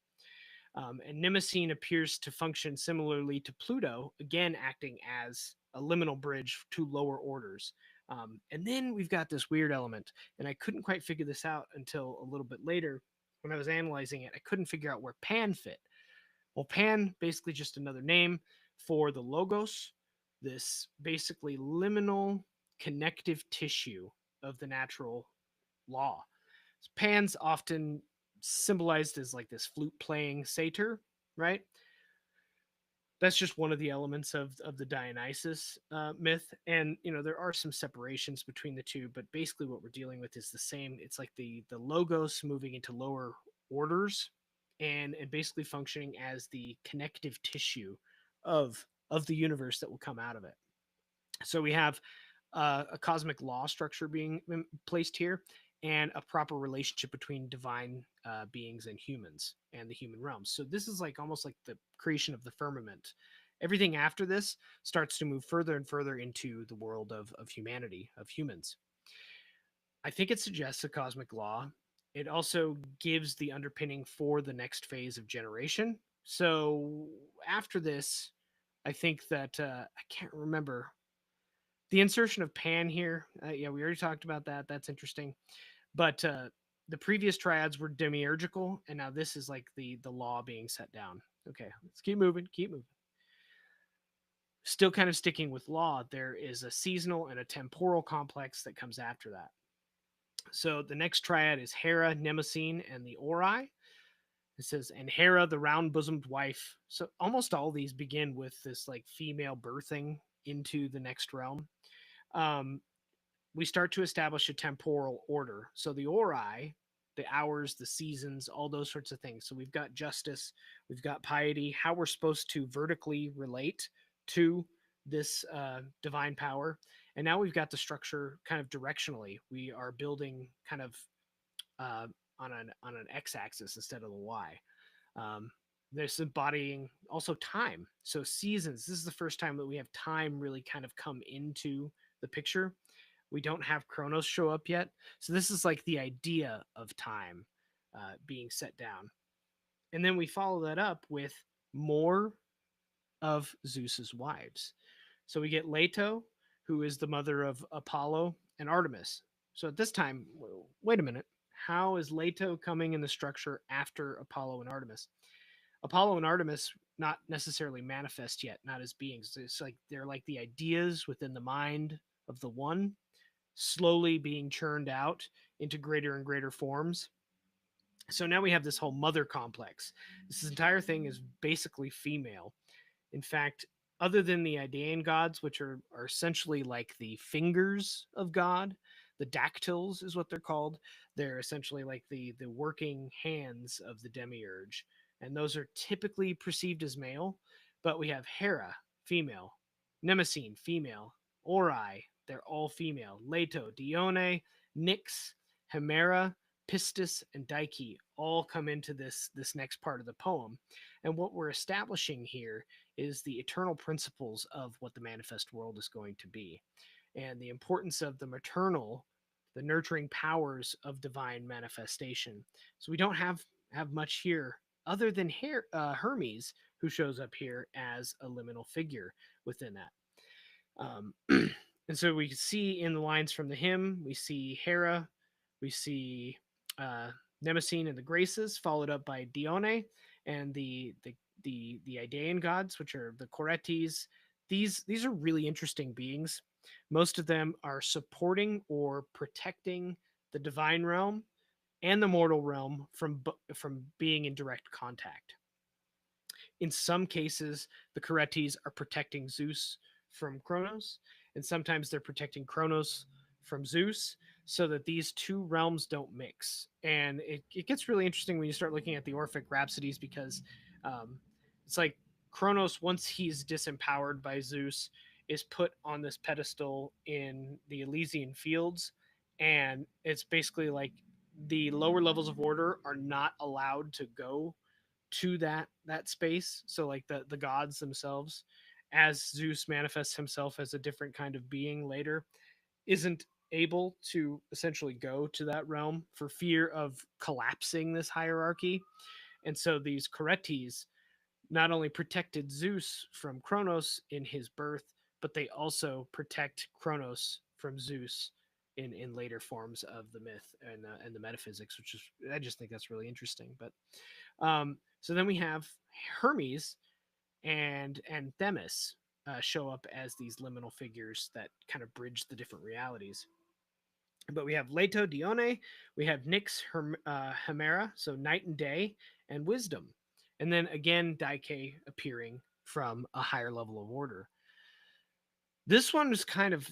Speaker 3: And Mnemosyne appears to function similarly to Pluto, again acting as a liminal bridge to lower orders, And then we've got this weird element, and I couldn't quite figure this out until a little bit later when I was analyzing it. I couldn't figure out where Pan fit. Well, Pan, basically just another name for the logos, this basically liminal connective tissue of the natural law. Pan's often symbolized as like this flute playing satyr, right? That's just one of the elements of the Dionysus myth, and there are some separations between the two, but basically what we're dealing with is the same. It's like the logos moving into lower orders, and basically functioning as the connective tissue of the universe that will come out of it. So we have a cosmic law structure being placed here, and a proper relationship between divine beings and humans and the human realm. So this is like almost like the creation of the firmament. Everything after this starts to move further and further into the world of humanity, of humans. I think it suggests a cosmic law. It also gives the underpinning for the next phase of generation. So after this, I think that I can't remember the insertion of Pan here. Yeah, we already talked about that. That's interesting. But the previous triads were demiurgical, and now this is like the law being set down. Okay, let's keep moving. Keep moving. Still kind of sticking with law, there is a seasonal and a temporal complex that comes after that. So the next triad is Hera, Mnemosyne, and the Ori. It says, and Hera, the round-bosomed wife. So almost all these begin with this like female birthing into the next realm. We start to establish a temporal order. So the Ori, the hours, the seasons, all those sorts of things. So we've got justice, we've got piety, how we're supposed to vertically relate to this divine power. And now we've got the structure kind of directionally. We are building kind of on an x-axis instead of the y. There's embodying also time. So seasons. This is the first time that we have time really kind of come into the picture. We don't have Chronos show up yet. So this is like the idea of time being set down. And then we follow that up with more of Zeus's wives. So we get Leto, who is the mother of Apollo and Artemis. So at this time, wait a minute. How is Leto coming in the structure after Apollo and Artemis? Apollo and Artemis not necessarily manifest yet, not as beings. It's like they're like the ideas within the mind of the one, slowly being churned out into greater and greater forms. So now we have this whole mother complex. This entire thing is basically female. In fact, other than the Idaean gods, which are essentially like the fingers of God, the dactyls is what they're called. They're essentially like the working hands of the demiurge. And those are typically perceived as male. But we have Hera, female, Mnemosyne, female, Ori, they're all female, Leto, Dione, Nyx, Hemera, Pistis, and Dike all come into this next part of the poem. And what we're establishing here is the eternal principles of what the manifest world is going to be, and the importance of the maternal, the nurturing powers of divine manifestation. So we don't have much here other than Hermes, who shows up here as a liminal figure within that. And so we see in the lines from the hymn, we see Hera, we see Mnemosyne and the Graces, followed up by Dione and the Idaean gods, which are the Coretes. These are really interesting beings. Most of them are supporting or protecting the divine realm and the mortal realm from being in direct contact. In some cases, the Coretes are protecting Zeus from Kronos, and sometimes they're protecting Kronos from Zeus, so that these two realms don't mix. And it gets really interesting when you start looking at the Orphic Rhapsodies, because it's like Kronos, once he's disempowered by Zeus, is put on this pedestal in the Elysian fields, and it's basically like the lower levels of order are not allowed to go to that space. So like the gods themselves, as Zeus manifests himself as a different kind of being later, isn't able to essentially go to that realm for fear of collapsing this hierarchy. And so these Coretes not only protected Zeus from Kronos in his birth, but they also protect Kronos from Zeus in later forms of the myth and the metaphysics, which is, I just think that's really interesting. But so then we have Hermes and Themis show up as these liminal figures that kind of bridge the different realities. But we have Leto, Dione, we have Nyx, Hemera, so night and day, and wisdom. And then again, Dike appearing from a higher level of order. This one is kind of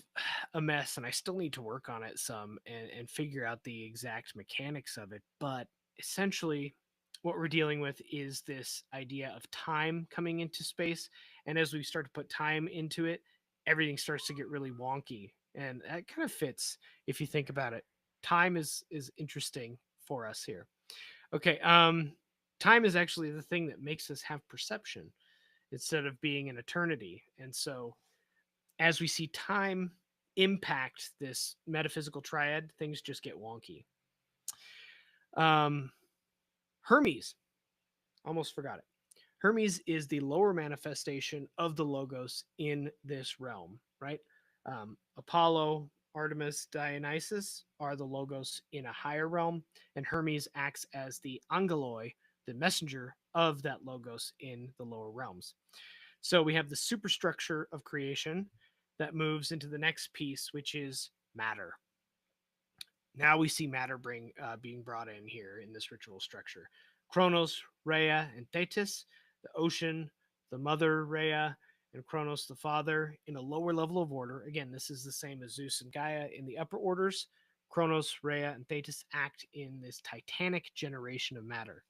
Speaker 3: a mess, and I still need to work on it some and figure out the exact mechanics of it. But essentially, what we're dealing with is this idea of time coming into space. And as we start to put time into it, everything starts to get really wonky. And that kind of fits if you think about it. Time is interesting for us here. Okay, time is actually the thing that makes us have perception instead of being an eternity. And so as we see time impact this metaphysical triad, things just get wonky. Hermes, almost forgot it. Hermes is the lower manifestation of the logos in this realm, right? Apollo, Artemis, Dionysus are the logos in a higher realm, and Hermes acts as the angeloi, the messenger of that logos in the lower realms. So we have the superstructure of creation that moves into the next piece, which is matter. Now we see matter being brought in here in this ritual structure. Kronos, Rhea, and Thetis, the ocean, the mother Rhea, and Kronos, the father, in a lower level of order. Again, this is the same as Zeus and Gaia in the upper orders. Kronos, Rhea, and Thetis act in this titanic generation of matter.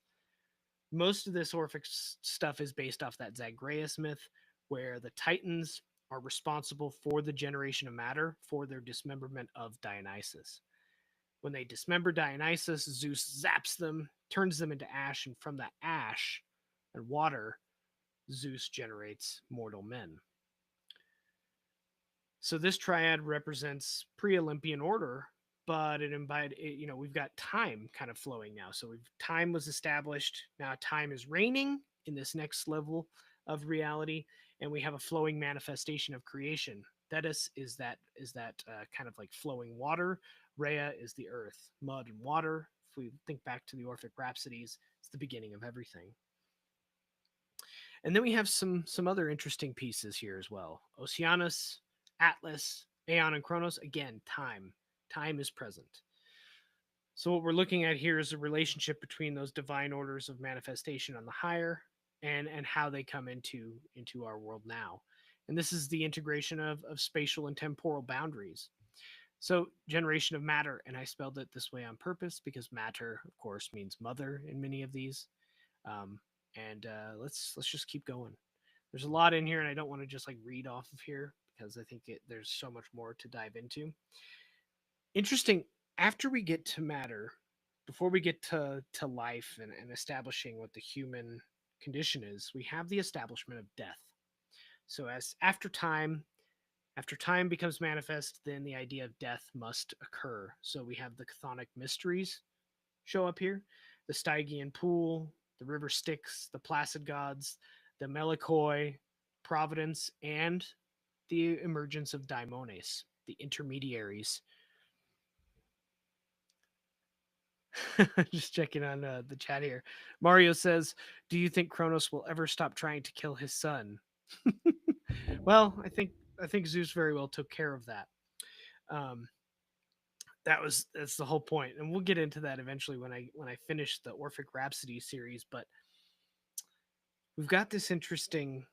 Speaker 3: Most of this Orphic stuff is based off that Zagreus myth, where the Titans are responsible for the generation of matter for their dismemberment of Dionysus. When they dismember Dionysus, Zeus zaps them, turns them into ash, and from that ash and water, Zeus generates mortal men. So this triad represents pre-Olympian order, but we've got time kind of flowing now. So time was established. Now time is reigning in this next level of reality, and we have a flowing manifestation of creation. Thetis is that kind of like flowing water. Rhea is the earth, mud and water. If we think back to the Orphic Rhapsodies, it's the beginning of everything. And then we have some other interesting pieces here as well. Oceanus, Atlas, Aeon, and Kronos. Again, time. Time is present. So what we're looking at here is a relationship between those divine orders of manifestation on the higher and how they come into our world now. And this is the integration of spatial and temporal boundaries. So generation of matter, and I spelled it this way on purpose because matter, of course, means mother in many of these. Let's just keep going. There's a lot in here, and I don't want to just like read off of here because I think there's so much more to dive into. Interesting. After we get to matter, before we get to life and establishing what the human condition is, we have the establishment of death. So after time becomes manifest, then the idea of death must occur. So we have the chthonic mysteries show up here, the Stygian pool, the river Styx, the placid gods, the Melikoi, providence, and the emergence of daimones, the intermediaries. Just checking on the chat here. Mario says, "Do you think Kronos will ever stop trying to kill his son?" Well, I think Zeus very well took care of that. That's the whole point, and we'll get into that eventually when I finish the Orphic Rhapsody series. But we've got this interesting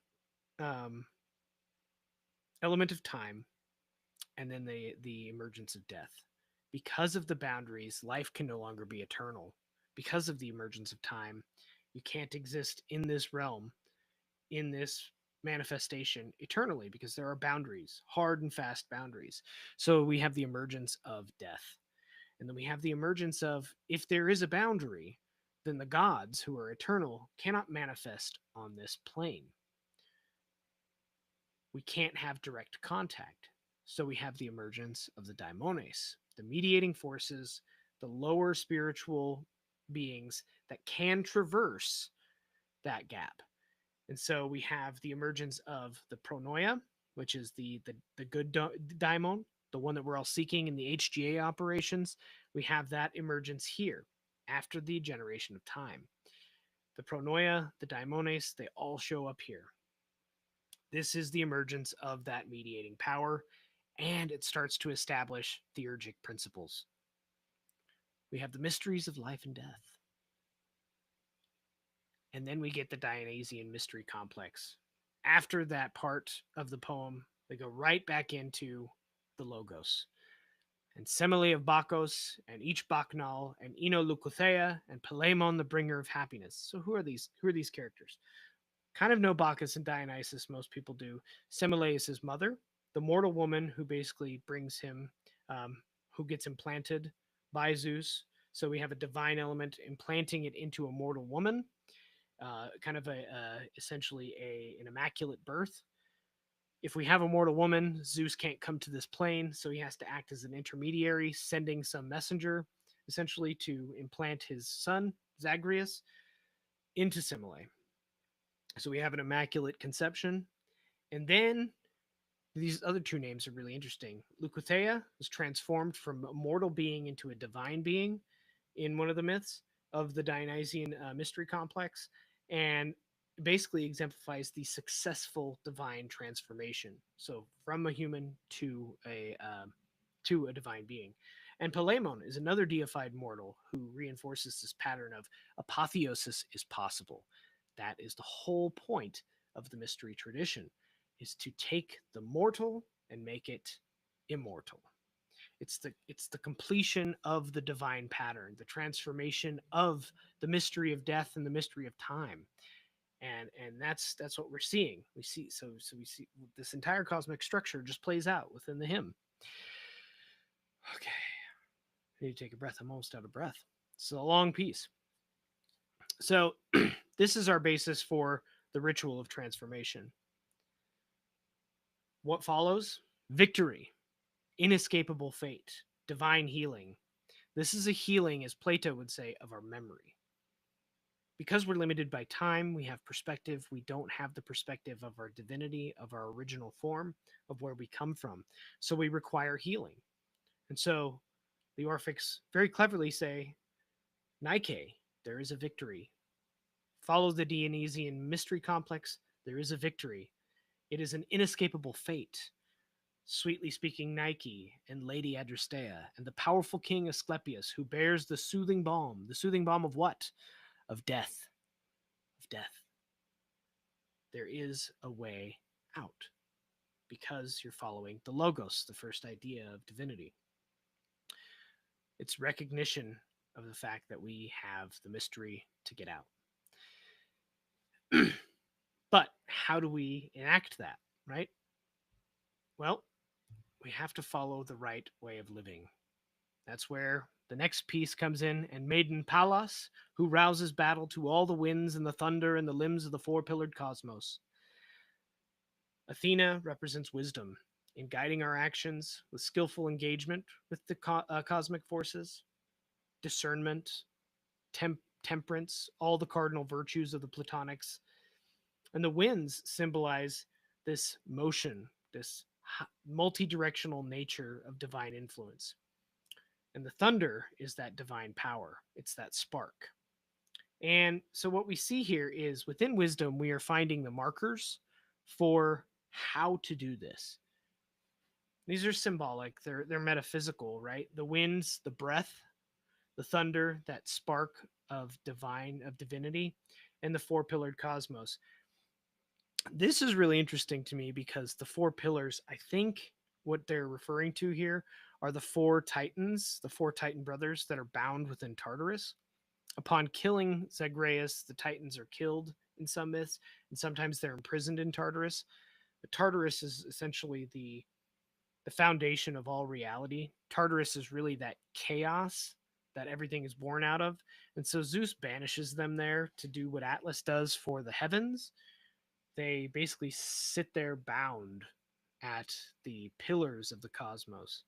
Speaker 3: element of time, and then the emergence of death. Because of the boundaries, life can no longer be eternal. Because of the emergence of time, you can't exist in this realm, in this manifestation eternally, because there are boundaries, hard and fast boundaries. So we have the emergence of death. And then we have the emergence of, if there is a boundary, then the gods who are eternal cannot manifest on this plane. We can't have direct contact. So we have the emergence of the daimones, the mediating forces, the lower spiritual beings that can traverse that gap. And so we have the emergence of the pronoia, which is the good daimon, the one that we're all seeking in the HGA operations, we have that emergence here after the generation of time. The pronoia, the daimones, they all show up here. This is the emergence of that mediating power, and it starts to establish theurgic principles. We have the mysteries of life and death. And then we get the Dionysian mystery complex. After that part of the poem, they go right back into the Logos. And Semele of Bacchus, and each Bacchanal, and Ino Leucothea, and Palemon, the bringer of happiness. So who are these characters? Kind of know Bacchus and Dionysus, most people do. Semele is his mother, the mortal woman who basically brings him, who gets implanted by Zeus. So we have a divine element implanting it into a mortal woman, kind of essentially an immaculate birth. If we have a mortal woman, Zeus can't come to this plane, so he has to act as an intermediary, sending some messenger, essentially, to implant his son, Zagreus, into Semele. So we have an immaculate conception. And then these other two names are really interesting. Leucothea was transformed from a mortal being into a divine being in one of the myths of the Dionysian mystery complex, and basically exemplifies the successful divine transformation. So from a human to a divine being. And Palemon is another deified mortal who reinforces this pattern of apotheosis is possible. That is the whole point of the mystery tradition, is to take the mortal and make it immortal. It's the completion of the divine pattern, the transformation of the mystery of death and the mystery of time. And that's what we're seeing. We see this entire cosmic structure just plays out within the hymn. Okay. I need to take a breath. I'm almost out of breath. It's a long piece. So this is our basis for the ritual of transformation. What follows? Victory, inescapable fate, divine healing. This is a healing, as Plato would say, of our memory. Because we're limited by time, we have perspective. We don't have the perspective of our divinity, of our original form, of where we come from. So we require healing. And so the Orphics very cleverly say, Nike, there is a victory. Follow the Dionysian mystery complex, there is a victory. It is an inescapable fate. Sweetly speaking Nike and Lady Adrastea, and the powerful king Asclepius, who bears the soothing balm. The soothing balm of what? Of death. Of death. There is a way out, because you're following the Logos, the first idea of divinity. It's recognition of the fact that we have the mystery to get out. But how do we enact that, right? Well, we have to follow the right way of living. That's where the next piece comes in, and maiden Pallas, who rouses battle to all the winds and the thunder and the limbs of the four-pillared cosmos. Athena represents wisdom in guiding our actions with skillful engagement with the cosmic forces, discernment, temperance, all the cardinal virtues of the Platonics. And the winds symbolize this motion, this multi-directional nature of divine influence. And the thunder is that divine power. It's that spark. And so what we see here is within wisdom, we are finding the markers for how to do this. These are symbolic. They're metaphysical, right? The winds, the breath, the thunder, that spark of divinity, and the four-pillared cosmos. This is really interesting to me because the four pillars, I think what they're referring to here are the four titans, the four titan brothers that are bound within Tartarus. Upon killing Zagreus, the titans are killed in some myths, and sometimes they're imprisoned in Tartarus. But Tartarus is essentially the foundation of all reality. Tartarus is really that chaos that everything is born out of. And so Zeus banishes them there to do what Atlas does for the heavens. They basically sit there bound at the pillars of the cosmos.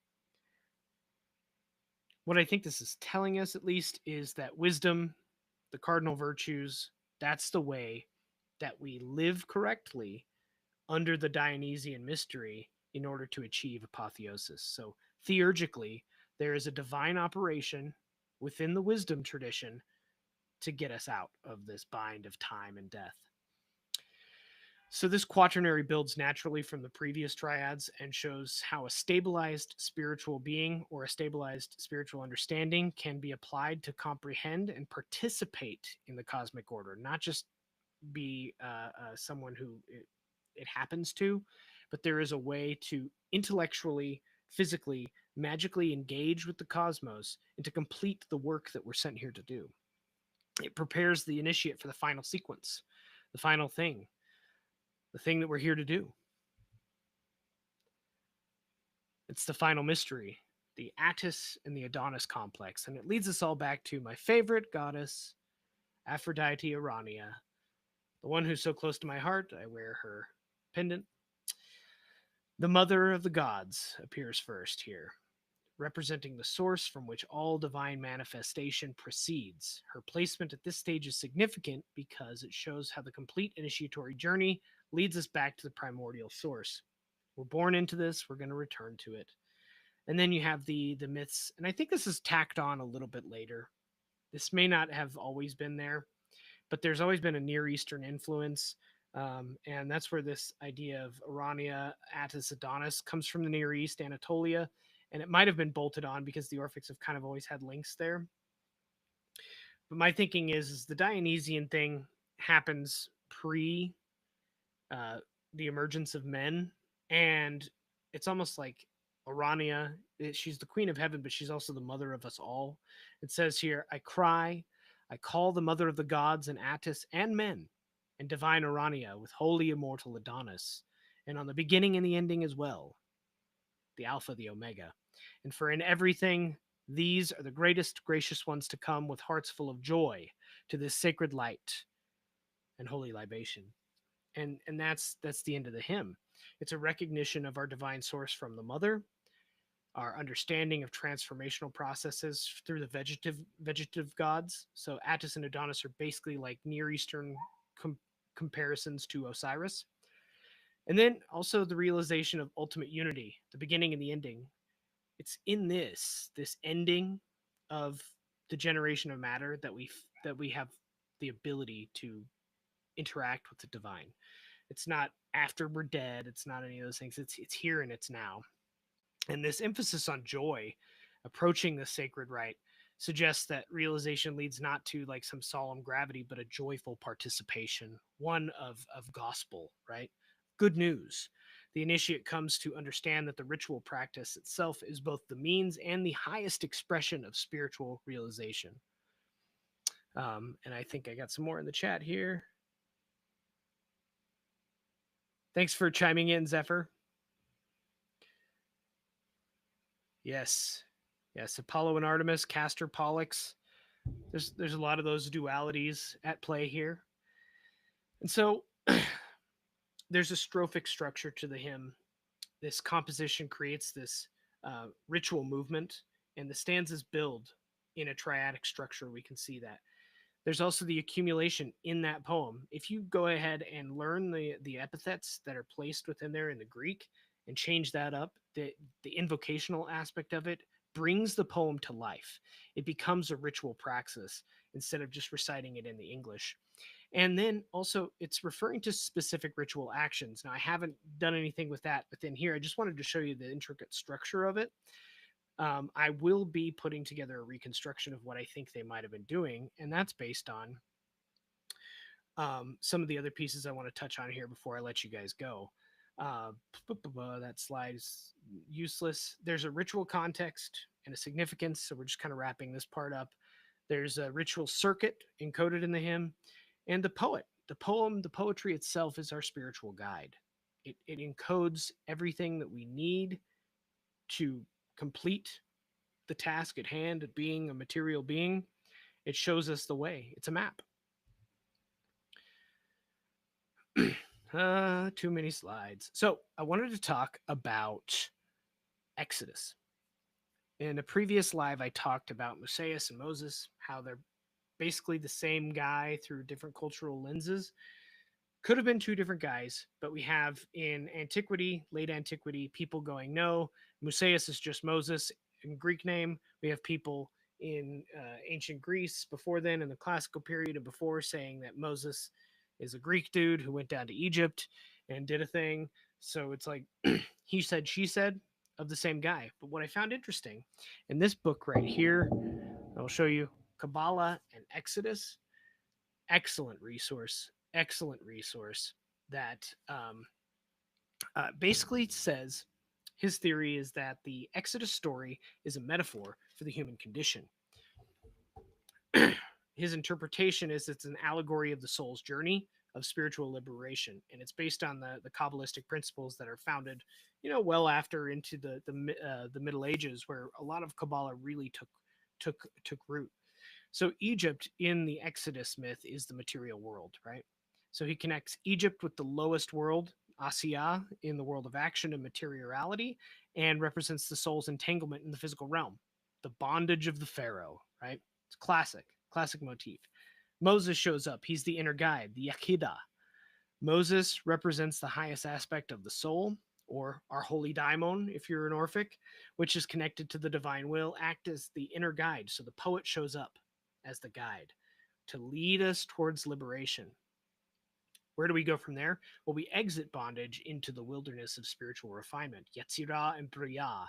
Speaker 3: What I think this is telling us, at least, is that wisdom, the cardinal virtues, that's the way that we live correctly under the Dionysian mystery in order to achieve apotheosis. So theurgically, there is a divine operation within the wisdom tradition to get us out of this bind of time and death. So this quaternary builds naturally from the previous triads and shows how a stabilized spiritual being or a stabilized spiritual understanding can be applied to comprehend and participate in the cosmic order, not just be someone who it happens to, but there is a way to intellectually, physically, magically engage with the cosmos and to complete the work that we're sent here to do. It prepares the initiate for the final sequence, the final thing, the thing that we're here to do. It's the final mystery, the Attis and the Adonis complex. And it leads us all back to my favorite goddess, Aphrodite Urania, the one who's so close to my heart, I wear her pendant. The mother of the gods appears first here, representing the source from which all divine manifestation proceeds. Her placement at this stage is significant because it shows how the complete initiatory journey leads us back to the primordial source. We're born into this, we're going to return to it. And then you have the myths, and I think this is tacked on a little bit later. This may not have always been there, but there's always been a Near Eastern influence. And that's where this idea of Urania, Attis, Adonis comes from, the Near East, Anatolia. And it might have been bolted on because the Orphics have kind of always had links there. But my thinking is the Dionysian thing happens pre the emergence of men, and it's almost like Urania, she's the queen of heaven, but she's also the mother of us all. It says here, I cry, I call the mother of the gods and Attis and men, and divine Urania with holy immortal Adonis, and on the beginning and the ending as well, the Alpha, the Omega. And for in everything, these are the greatest gracious ones to come with hearts full of joy to this sacred light and holy libation. And that's the end of the hymn. It's a recognition of our divine source from the mother, our understanding of transformational processes through the vegetative gods. So Attis and Adonis are basically like Near Eastern comparisons to Osiris. And then also the realization of ultimate unity, the beginning and the ending. It's in this ending of the generation of matter that we have the ability to interact with the divine. It's not after we're dead. It's not any of those things. It's here and it's now. And this emphasis on joy, approaching the sacred rite, suggests that realization leads not to like some solemn gravity, but a joyful participation, one of gospel, right? Good news. The initiate comes to understand that the ritual practice itself is both the means and the highest expression of spiritual realization. And I think I got some more in the chat here. Thanks for chiming in, Zephyr. Yes. Apollo and Artemis, Castor, Pollux. There's a lot of those dualities at play here. And so there's a strophic structure to the hymn. This composition creates this ritual movement, and the stanzas build in a triadic structure. We can see that. There's also the accumulation in that poem. If you go ahead and learn the epithets that are placed within there in the Greek and change that up, the invocational aspect of it brings the poem to life. It becomes a ritual praxis instead of just reciting it in the English. And then also it's referring to specific ritual actions. Now, I haven't done anything with that within here. I just wanted to show you the intricate structure of it. I will be putting together a reconstruction of what I think they might have been doing, and that's based on some of the other pieces I want to touch on here before I let you guys go. That slide's useless. There's a ritual context and a significance, so we're just kind of wrapping this part up. There's a ritual circuit encoded in the hymn, and the poet. The poem, the poetry itself is our spiritual guide. It encodes everything that we need to complete the task at hand of being a material being. It shows us the way. It's a map. Too many slides. So I wanted to talk about Exodus. In a previous live, I talked about Musaeus and Moses, how they're basically the same guy through different cultural lenses. Could have been two different guys, but we have in antiquity, late antiquity, people going, no, Musaeus is just Moses in Greek name. We have people in ancient Greece before then, in the classical period and before, saying that Moses is a Greek dude who went down to Egypt and did a thing. So it's like he said, she said of the same guy. But what I found interesting in this book right here, I'll show you Kabbalah and Exodus. Excellent resource that basically says his theory is that the Exodus story is a metaphor for the human condition. His interpretation is it's an allegory of the soul's journey of spiritual liberation, and it's based on the Kabbalistic principles that are founded, well after into the Middle Ages, where a lot of Kabbalah really took root. So Egypt in the Exodus myth is the material world, right? So he connects Egypt with the lowest world, Asiya, in the world of action and materiality, and represents the soul's entanglement in the physical realm, the bondage of the Pharaoh, right? It's classic motif. Moses shows up. He's the inner guide, the Yakidah. Moses represents the highest aspect of the soul, or our holy daimon, if you're an Orphic, which is connected to the divine will, act as the inner guide. So the poet shows up as the guide to lead us towards liberation. Where do we go from there? Well, we exit bondage into the wilderness of spiritual refinement, Yetzirah and Briah,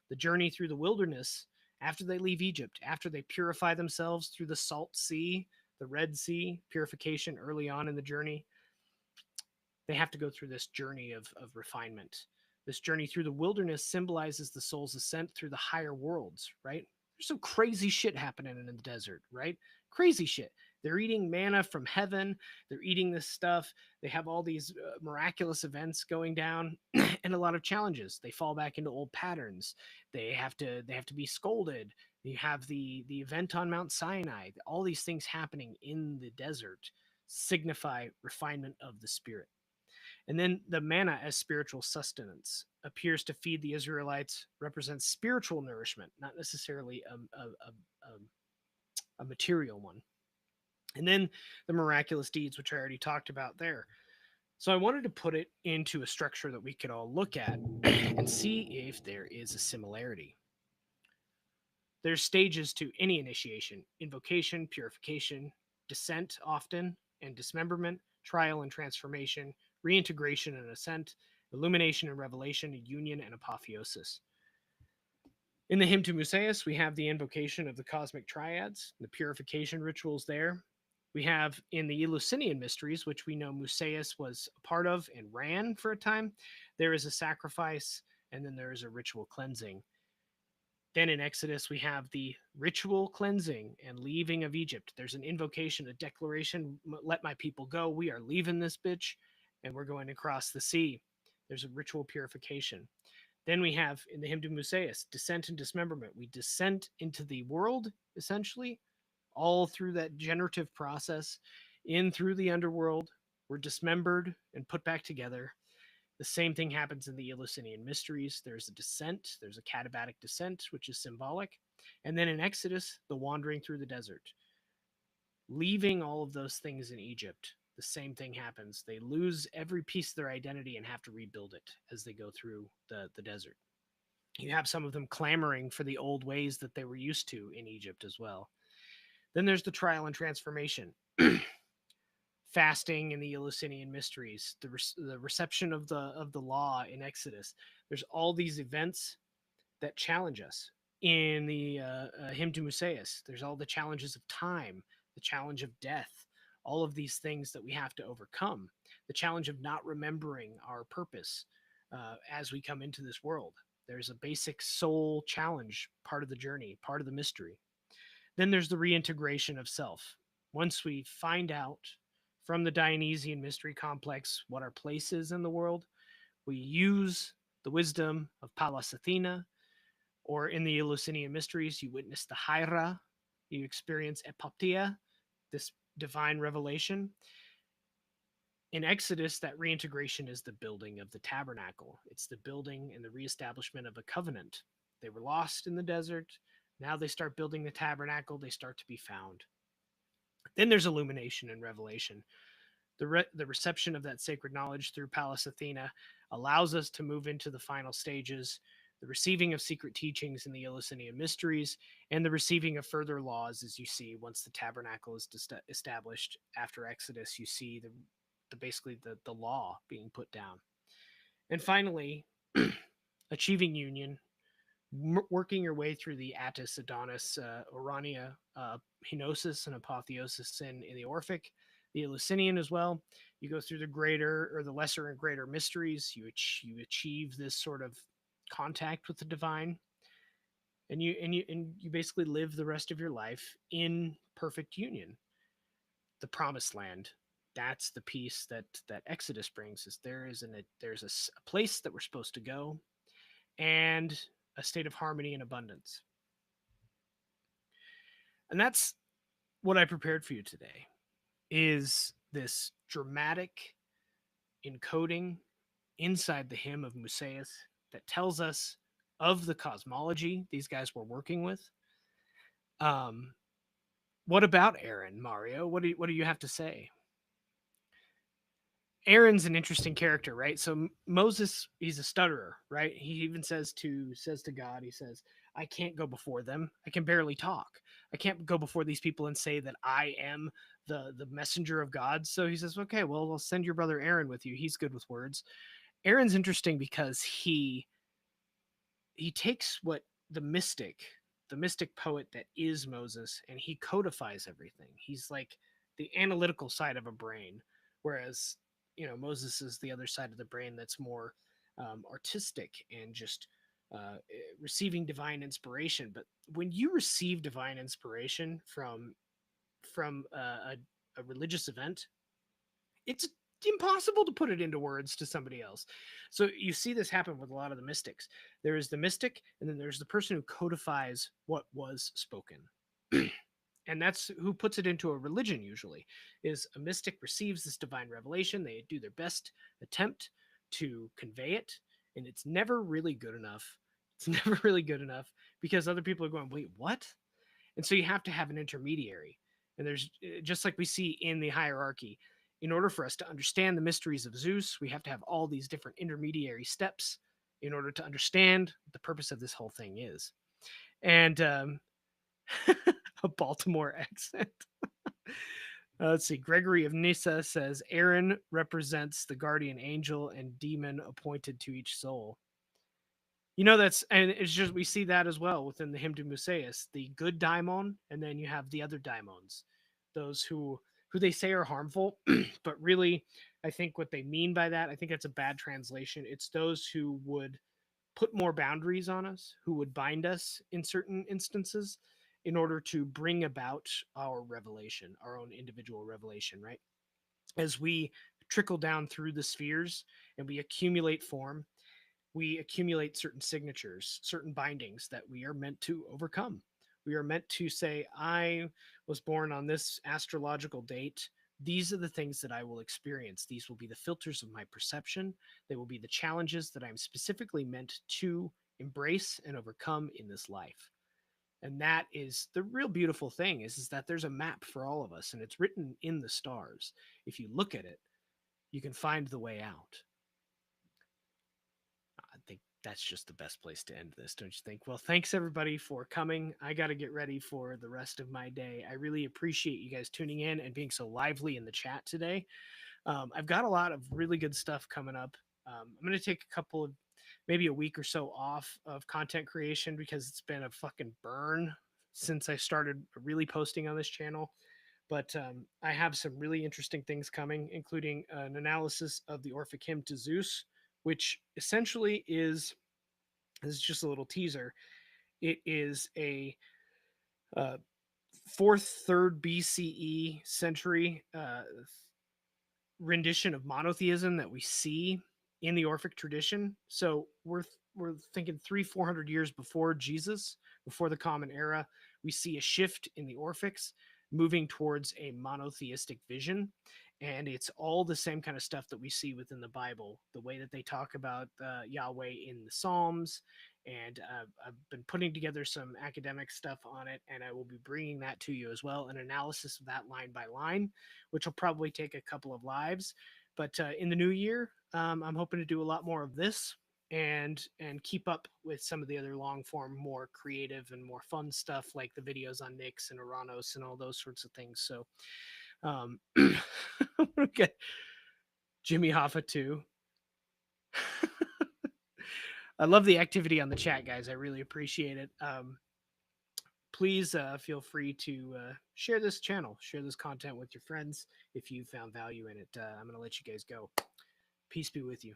Speaker 3: the journey through the wilderness after they leave Egypt, after they purify themselves through the Salt Sea, the Red Sea, purification early on in the journey. They have to go through this journey of refinement. This journey through the wilderness symbolizes the soul's ascent through the higher worlds, right? There's some crazy shit happening in the desert, right? Crazy shit. They're eating manna from heaven. They're eating this stuff. They have all these miraculous events going down and a lot of challenges. They fall back into old patterns. They have to be scolded. You have the event on Mount Sinai. All these things happening in the desert signify refinement of the spirit. And then the manna as spiritual sustenance appears to feed the Israelites, represents spiritual nourishment, not necessarily a material one. And then the miraculous deeds, which I already talked about there. So I wanted to put it into a structure that we could all look at and see if there is a similarity. There's stages to any initiation: invocation, purification, descent often, and dismemberment, trial and transformation, reintegration and ascent, illumination and revelation, union and apotheosis. In the hymn to Musaeus, we have the invocation of the cosmic triads, the purification rituals there. We have in the Eleusinian Mysteries, which we know Musaeus was a part of and ran for a time, there is a sacrifice and then there is a ritual cleansing. Then in Exodus, we have the ritual cleansing and leaving of Egypt. There's an invocation, a declaration, let my people go. We are leaving this bitch and we're going across the sea. There's a ritual purification. Then we have in the hymn to Musaeus, descent and dismemberment. We descend into the world, essentially, all through that generative process, in through the underworld. We're dismembered and put back together. The same thing happens in the Eleusinian Mysteries. There's a descent, there's a katabatic descent, which is symbolic. And then in Exodus, the wandering through the desert. Leaving all of those things in Egypt, the same thing happens. They lose every piece of their identity and have to rebuild it as they go through the desert. You have some of them clamoring for the old ways that they were used to in Egypt as well. Then there's the trial and transformation. Fasting in the Eleusinian Mysteries, the reception of the law in Exodus. There's all these events that challenge us. In the hymn to Musaeus, there's all the challenges of time, the challenge of death, all of these things that we have to overcome, the challenge of not remembering our purpose as we come into this world. There's a basic soul challenge, part of the journey, part of the mystery. Then there's the reintegration of self. Once we find out from the Dionysian mystery complex what our place is in the world, we use the wisdom of Pallas Athena, or in the Eleusinian Mysteries, you witness the Hera, you experience epoptia, this divine revelation. In Exodus, that reintegration is the building of the tabernacle. It's the building and the reestablishment of a covenant. They were lost in the desert. Now they start building the tabernacle. They start to be found. Then there's illumination and revelation. The reception of that sacred knowledge through Pallas Athena allows us to move into the final stages, the receiving of secret teachings in the Eleusinian Mysteries, and the receiving of further laws. As you see, once the tabernacle is established after Exodus, you see basically the law being put down. And finally, achieving union, working your way through the Attis, Adonis, Urania, Henosis, and Apotheosis in the Orphic, the Eleusinian as well. You go through the greater or the lesser and greater mysteries. You achieve this sort of contact with the divine, and you basically live the rest of your life in perfect union. The promised land. That's the peace that Exodus brings. Is there's a place that we're supposed to go, and a state of harmony and abundance. And that's what I prepared for you today, is this dramatic encoding inside the hymn of Musaeus that tells us of the cosmology these guys were working with. What about Aaron, Mario? What do you have to say? Aaron's an interesting character, right? So Moses, he's a stutterer, right? He even says to God, he says, I can't go before them. I can barely talk. I can't go before these people and say that I am the messenger of God. So he says, okay, well, we'll send your brother Aaron with you. He's good with words. Aaron's interesting because he takes what the mystic poet that is Moses, and he codifies everything. He's like the analytical side of a brain, whereas Moses is the other side of the brain that's more artistic and just receiving divine inspiration. But when you receive divine inspiration from a religious event, it's impossible to put it into words to somebody else. So you see this happen with a lot of the mystics. There is the mystic, and then there's the person who codifies what was spoken. And that's who puts it into a religion. Usually is a mystic receives this divine revelation. They do their best attempt to convey it, and it's never really good enough. It's never really good enough because other people are going, wait, what? And so you have to have an intermediary. And there's, just like we see in the hierarchy, in order for us to understand the mysteries of Zeus, we have to have all these different intermediary steps in order to understand what the purpose of this whole thing is. And a Baltimore accent. Let's see. Gregory of Nyssa says Aaron represents the guardian angel and demon appointed to each soul. And it's just, we see that as well within the hymn to Musaeus, the good daimon, and then you have the other daimons, those who they say are harmful, but really, I think what they mean by that, I think that's a bad translation. It's those who would put more boundaries on us, who would bind us in certain instances in order to bring about our revelation, our own individual revelation, right? As we trickle down through the spheres and we accumulate form, we accumulate certain signatures, certain bindings that we are meant to overcome. We are meant to say, I was born on this astrological date. These are the things that I will experience. These will be the filters of my perception. They will be the challenges that I'm specifically meant to embrace and overcome in this life. And that is the real beautiful thing is that there's a map for all of us, and it's written in the stars. If you look at it, you can find the way out. I think that's just the best place to end this, don't you think? Well, thanks everybody for coming. I got to get ready for the rest of my day. I really appreciate you guys tuning in and being so lively in the chat today. I've got a lot of really good stuff coming up. I'm going to take a couple of, maybe a week or so off of content creation because it's been a fucking burn since I started really posting on this channel. But I have some really interesting things coming, including an analysis of the Orphic Hymn to Zeus, which essentially is, this is just a little teaser. It is a 4th, 3rd BCE century rendition of monotheism that we see in the Orphic tradition. So we're thinking 300-400 years before Jesus, before the Common Era, we see a shift in the Orphics moving towards a monotheistic vision. And it's all the same kind of stuff that we see within the Bible, the way that they talk about Yahweh in the Psalms. And I've been putting together some academic stuff on it, and I will be bringing that to you as well, an analysis of that line by line, which will probably take a couple of lives. But in the new year, I'm hoping to do a lot more of this and keep up with some of the other long form, more creative and more fun stuff, like the videos on Nyx and Uranus and all those sorts of things. So okay. Jimmy Hoffa too. I love the activity on the chat, guys. I really appreciate it. Please feel free to share this channel, share this content with your friends if you found value in it. I'm going to let you guys go. Peace be with you.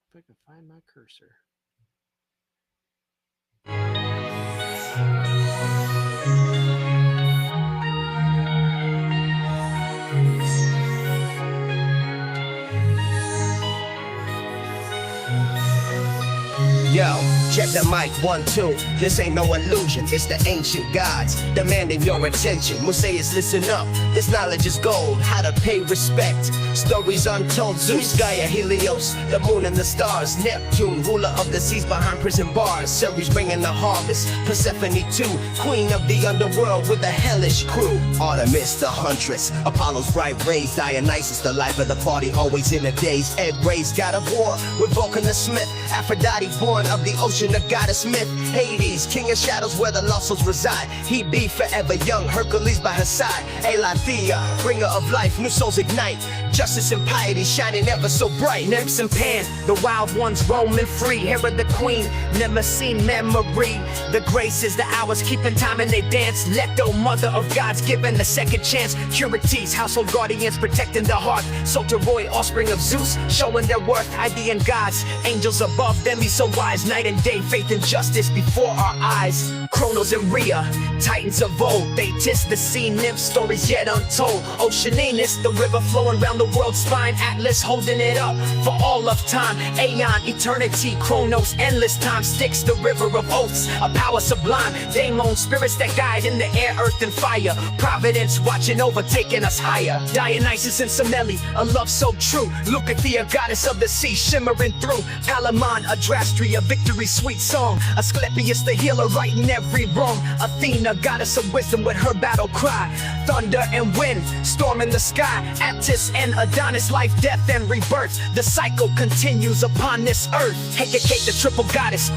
Speaker 3: If I can find my cursor.
Speaker 1: Yo, check the mic, 1, 2. This ain't no illusion, it's the ancient gods demanding your attention. Musaeus, listen up, this knowledge is gold. How to pay respect, stories untold. Zeus, Gaia, Helios, the moon and the stars. Neptune, ruler of the seas behind prison bars. Ceres bringing the harvest. Persephone too, queen of the underworld with a hellish crew. Artemis, the huntress. Apollo's bright rays. Dionysus, the life of the party, always in a daze. Ed Ray's god of war with Vulcan the smith. Aphrodite, born of the ocean, the goddess myth. Hades, king of shadows where the lost souls reside. He be forever young, Hercules by her side. Elathea, bringer of life, new souls ignite. Justice and piety shining ever so bright.
Speaker 2: Nymphs and Pan, the wild ones roaming free. Herod the queen, never seen memory. The grace is the hours, keeping time and they dance. Leto, mother of gods, given a second chance. Curities, household guardians, protecting the heart. Soteroi, offspring of Zeus, showing their worth. Idean gods, angels above them, be so wise. Night and day, faith and justice before our eyes. Kronos and Rhea, titans of old. They tis the sea nymph, stories yet untold. Oceanus, the river flowing round the world's spine. Atlas holding it up for all of time. Aeon, eternity, Chronos, endless time. Styx, the river of oaths, a power sublime. Daemon, spirits that guide in the air, earth and fire. Providence watching over, taking us higher. Dionysus and Semele, a love so true. Leucothea, goddess of the sea, shimmering through. Palamon, Adrastria, victory, sweet song. Asclepius, the healer, righting every wrong. Athena, goddess of wisdom with her battle cry. Thunder and wind, storm in the sky. Attis and Adonis, life, death, and rebirth. The cycle continues upon this earth. Hecate, the triple goddess.